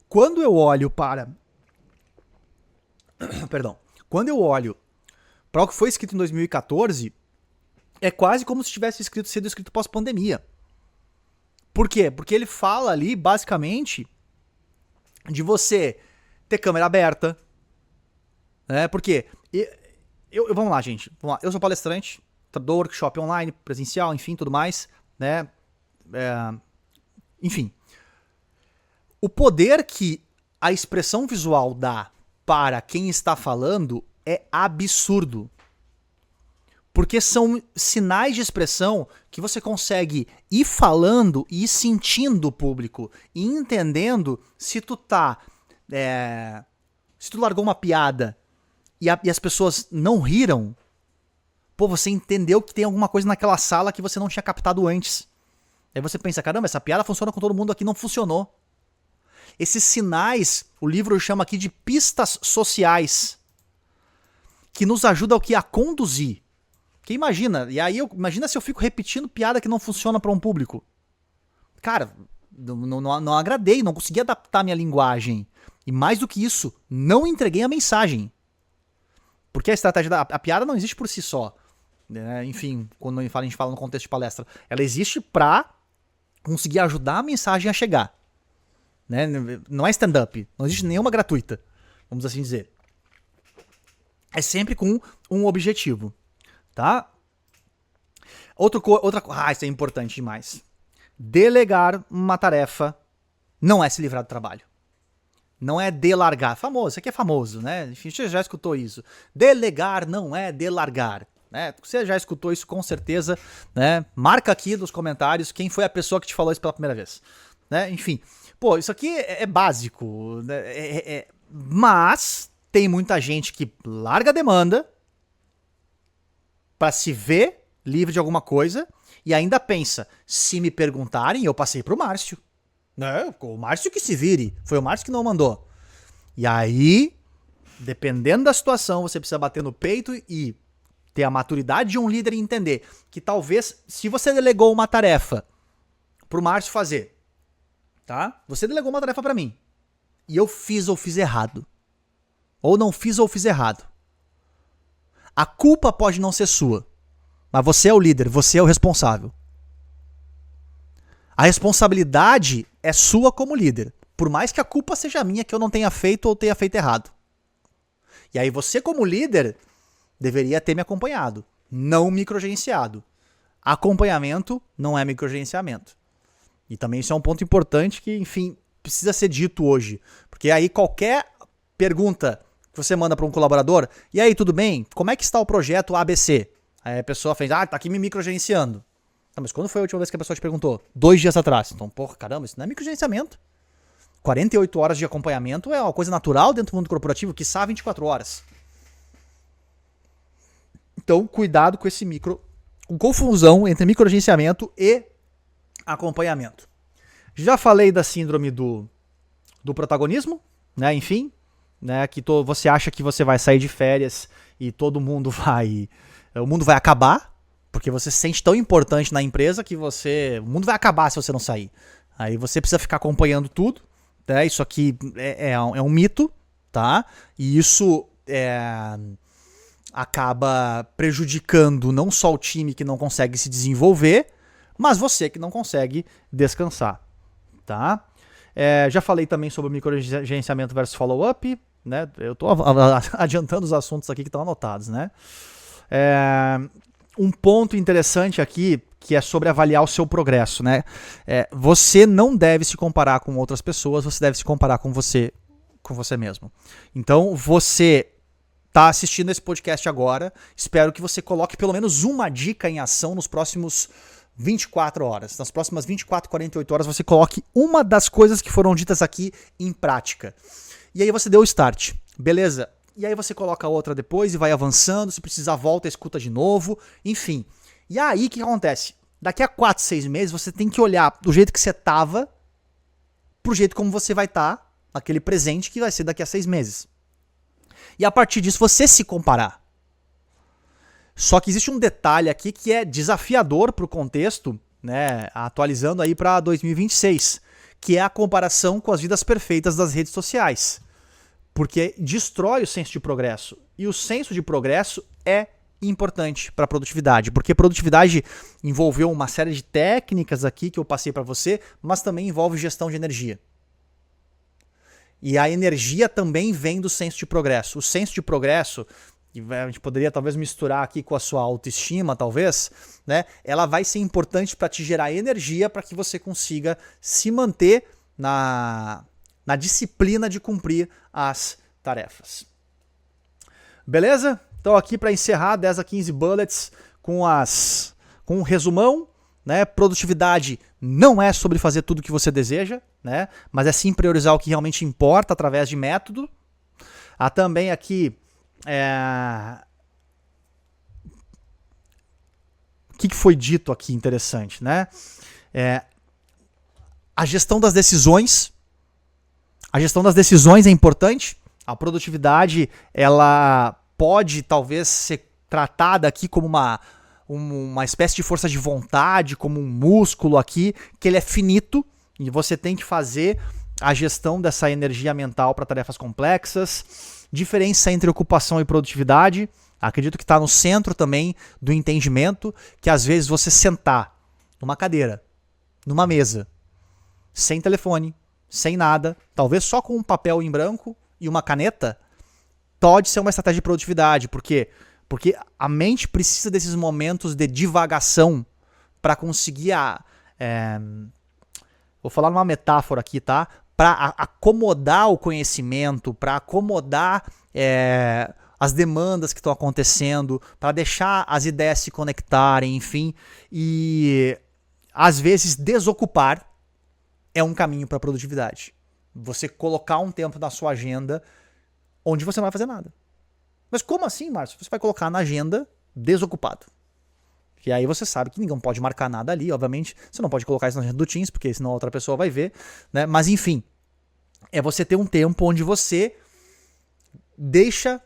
quando eu olho para... Perdão. Quando eu olho para o que foi escrito em 2014, é quase como se tivesse sido escrito pós-pandemia. Por quê? Porque ele fala ali, basicamente, de você ter câmera aberta. Né? Porque... vamos lá, gente. Vamos lá. Eu sou palestrante, dou workshop online, presencial, enfim, tudo mais, né? Enfim. O poder que a expressão visual dá para quem está falando é absurdo. Porque são sinais de expressão que você consegue ir falando e ir sentindo o público e entendendo se tu se tu largou uma piada e as pessoas não riram, pô, você entendeu que tem alguma coisa naquela sala que você não tinha captado antes. Aí você pensa, caramba, essa piada funciona com todo mundo aqui, não funcionou. Esses sinais, o livro chama aqui de pistas sociais, que nos ajudam a conduzir. Que imagina, e aí imagina se eu fico repetindo piada que não funciona para um público. Cara, não agradei, não consegui adaptar minha linguagem. E mais do que isso, não entreguei a mensagem. Porque a estratégia a piada não existe por si só. Né? Enfim, quando a gente fala no contexto de palestra, ela existe pra conseguir ajudar a mensagem a chegar. Né? Não é stand-up, não existe nenhuma gratuita, vamos assim dizer. É sempre com um objetivo. Tá? Isso é importante demais. Delegar uma tarefa não é se livrar do trabalho. Não é delargar. Famoso, isso aqui é famoso, né? Enfim, você já escutou isso. Delegar não é delargar. Né? Você já escutou isso com certeza. Né? Marca aqui nos comentários quem foi a pessoa que te falou isso pela primeira vez. Né? Enfim, pô, isso aqui é básico. Né? Mas tem muita gente que larga a demanda para se ver livre de alguma coisa e ainda pensa, se me perguntarem, eu passei pro Márcio. Não, o Márcio que se vire. Foi o Márcio que não mandou. E aí, dependendo da situação, você precisa bater no peito e ter a maturidade de um líder e entender que talvez, se você delegou uma tarefa pro Márcio fazer, tá? Você delegou uma tarefa para mim. E eu fiz ou fiz errado. Ou não fiz ou fiz errado. A culpa pode não ser sua. Mas você é o líder, você é o responsável. A responsabilidade é sua como líder. Por mais que a culpa seja minha que eu não tenha feito ou tenha feito errado. E aí você como líder deveria ter me acompanhado. Não microgerenciado. Acompanhamento não é microgerenciamento. E também isso é um ponto importante que, enfim, precisa ser dito hoje. Porque aí qualquer pergunta que você manda para um colaborador, e aí, tudo bem? Como é que está o projeto ABC? Aí a pessoa fez, tá aqui me microgerenciando. Tá, mas quando foi a última vez que a pessoa te perguntou? 2 dias atrás. Então, porra, caramba, isso não é microgerenciamento. 48 horas de acompanhamento é uma coisa natural dentro do mundo corporativo, quiçá 24 horas. Então, cuidado com com confusão entre microagenciamento e acompanhamento. Já falei da síndrome do protagonismo, né? Enfim, né? Que você acha que você vai sair de férias e o mundo vai acabar, porque você se sente tão importante na empresa que o mundo vai acabar se você não sair. Aí você precisa ficar acompanhando tudo, né? Isso aqui é um mito, tá? E isso acaba prejudicando não só o time que não consegue se desenvolver, mas você que não consegue descansar, tá? Já falei também sobre microagenciamento versus follow-up, né? Eu estou adiantando os assuntos aqui que estão anotados, né? Um ponto interessante aqui, que é sobre avaliar o seu progresso, né? Você não deve se comparar com outras pessoas, você deve se comparar com você mesmo. Então, você está assistindo esse podcast agora, espero que você coloque pelo menos uma dica em ação nos próximos 24 horas. Nas próximas 24, 48 horas, você coloque uma das coisas que foram ditas aqui em prática. E aí você deu o start, beleza? E aí você coloca a outra depois e vai avançando, se precisar volta, escuta de novo, enfim. E aí o que acontece? Daqui a 4, 6 meses você tem que olhar do jeito que você estava pro jeito como você vai estar naquele presente que vai ser daqui a 6 meses. E a partir disso você se comparar. Só que existe um detalhe aqui que é desafiador pro contexto, né, atualizando aí para 2026, que é a comparação com as vidas perfeitas das redes sociais. Porque destrói o senso de progresso. E o senso de progresso é importante para a produtividade, porque produtividade envolveu uma série de técnicas aqui que eu passei para você, mas também envolve gestão de energia. E a energia também vem do senso de progresso. O senso de progresso, a gente poderia talvez misturar aqui com a sua autoestima, talvez, né? Ela vai ser importante para te gerar energia para que você consiga se manter na disciplina de cumprir as tarefas. Beleza? Então aqui para encerrar 10 a 15 bullets com um resumão, né? Produtividade não é sobre fazer tudo o que você deseja, né? Mas é sim priorizar o que realmente importa através de método. Há também aqui o que foi dito aqui interessante, né? A gestão das decisões. A gestão das decisões é importante. A produtividade, ela pode talvez ser tratada aqui como uma espécie de força de vontade, como um músculo aqui, que ele é finito e você tem que fazer a gestão dessa energia mental para tarefas complexas. Diferença entre ocupação e produtividade. Acredito que está no centro também do entendimento que às vezes você sentar numa cadeira, numa mesa, sem telefone, sem nada, talvez só com um papel em branco e uma caneta, pode ser uma estratégia de produtividade. Por quê? Porque a mente precisa desses momentos de divagação para conseguir vou falar numa metáfora aqui, tá? Para acomodar o conhecimento, para acomodar as demandas que estão acontecendo, para deixar as ideias se conectarem, enfim. E às vezes desocupar é um caminho para a produtividade. Você colocar um tempo na sua agenda onde você não vai fazer nada. Mas como assim, Márcio? Você vai colocar na agenda desocupado. E aí você sabe que ninguém pode marcar nada ali, obviamente. Você não pode colocar isso na agenda do Teams, porque senão a outra pessoa vai ver, né? Mas enfim, é você ter um tempo onde você deixa...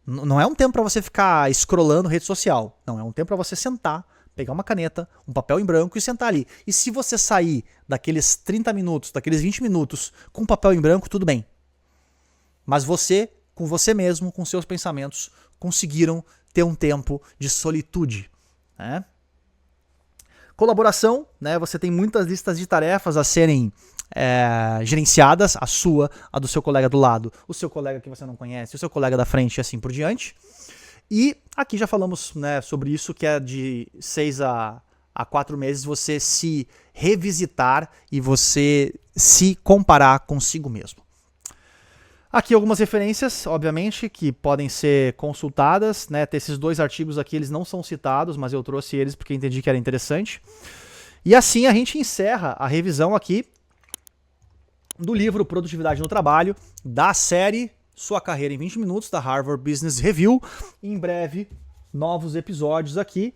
Não é um tempo para você ficar scrollando rede social. Não, é um tempo para você sentar, pegar uma caneta, um papel em branco e sentar ali. E se você sair daqueles 30 minutos, daqueles 20 minutos com papel em branco, tudo bem. Mas você, com você mesmo, com seus pensamentos, conseguiram ter um tempo de solitude, né? Colaboração, né? Você tem muitas listas de tarefas a serem gerenciadas, a sua, a do seu colega do lado, o seu colega que você não conhece, o seu colega da frente e assim por diante. E aqui já falamos, né, sobre isso, que é de 6 a 4 meses você se revisitar e você se comparar consigo mesmo. Aqui algumas referências, obviamente, que podem ser consultadas, né? Esses 2 artigos aqui, eles não são citados, mas eu trouxe eles porque entendi que era interessante. E assim a gente encerra a revisão aqui do livro Produtividade no Trabalho, da série Sua Carreira em 20 Minutos, da Harvard Business Review. Em breve novos episódios aqui.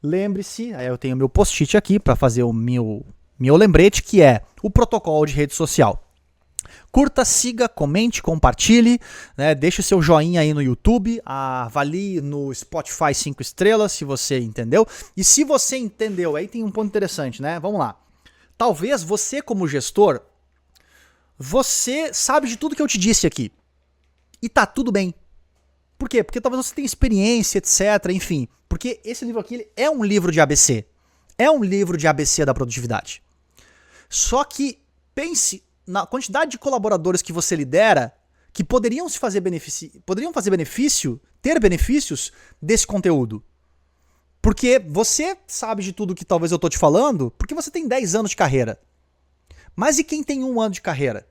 Lembre-se, aí eu tenho meu post-it aqui para fazer o meu lembrete, que é o protocolo de rede social. Curta, siga, comente, compartilhe, né? Deixe o seu joinha aí no YouTube, avalie no Spotify 5 estrelas se você entendeu. E se você entendeu, aí tem um ponto interessante, né? Vamos lá. Talvez você, como gestor, você sabe de tudo que eu te disse aqui. E tá tudo bem. Por quê? Porque talvez você tenha experiência, etc. Enfim, porque esse livro aqui ele é um livro de ABC. É um livro de ABC da produtividade. Só que pense na quantidade de colaboradores que você lidera que poderiam fazer benefício, ter benefícios desse conteúdo. Porque você sabe de tudo que talvez eu tô te falando, porque você tem 10 anos de carreira. Mas e quem tem 1 ano de carreira?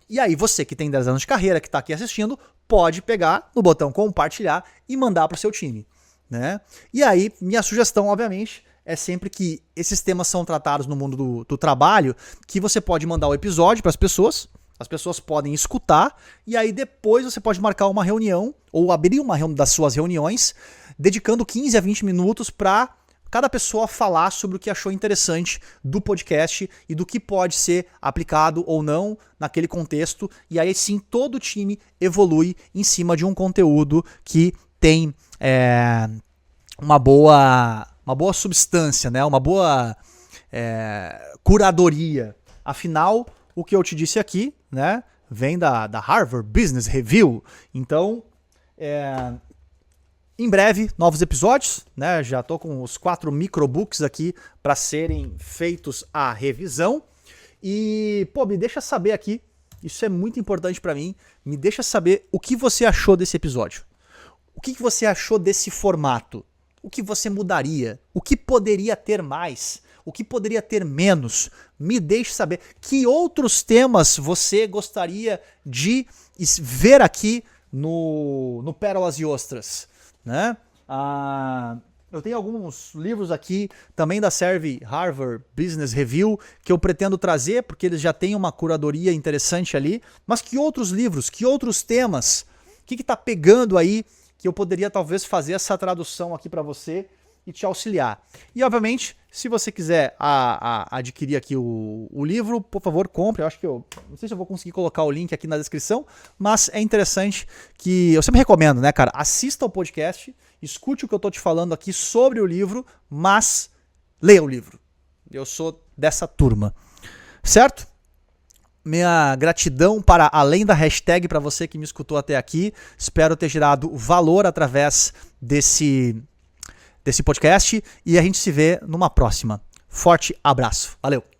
E aí você que tem 10 anos de carreira, que está aqui assistindo, pode pegar no botão compartilhar e mandar para o seu time, né? E aí, minha sugestão, obviamente, é sempre que esses temas são tratados no mundo do trabalho, que você pode mandar o episódio para as pessoas podem escutar, e aí depois você pode marcar uma reunião, ou abrir uma das suas reuniões, dedicando 15 a 20 minutos para cada pessoa falar sobre o que achou interessante do podcast e do que pode ser aplicado ou não naquele contexto, e aí sim todo o time evolui em cima de um conteúdo que tem uma boa substância, né? Uma boa curadoria. Afinal, o que eu te disse aqui, né, vem da Harvard Business Review. Então, em breve, novos episódios, né? Já tô com os 4 microbooks aqui para serem feitos a revisão. E, pô, me deixa saber aqui, isso é muito importante para mim, me deixa saber o que você achou desse episódio. O que você achou desse formato? O que você mudaria? O que poderia ter mais? O que poderia ter menos? Me deixe saber. Que outros temas você gostaria de ver aqui no Pérolas e Ostras? Né? Eu tenho alguns livros aqui também da Harvard Business Review que eu pretendo trazer, porque eles já têm uma curadoria interessante ali. Mas que outros livros, que outros temas? O que está pegando aí que eu poderia talvez fazer essa tradução aqui para você e te auxiliar? E obviamente, se você quiser adquirir aqui o livro, por favor, compre. Eu acho que não sei se eu vou conseguir colocar o link aqui na descrição, mas é interessante que eu sempre recomendo, né, cara? Assista ao podcast, escute o que eu tô te falando aqui sobre o livro, mas leia o livro. Eu sou dessa turma, certo? Minha gratidão para além da hashtag para você que me escutou até aqui. Espero ter gerado valor através desse podcast e a gente se vê numa próxima. Forte abraço. Valeu!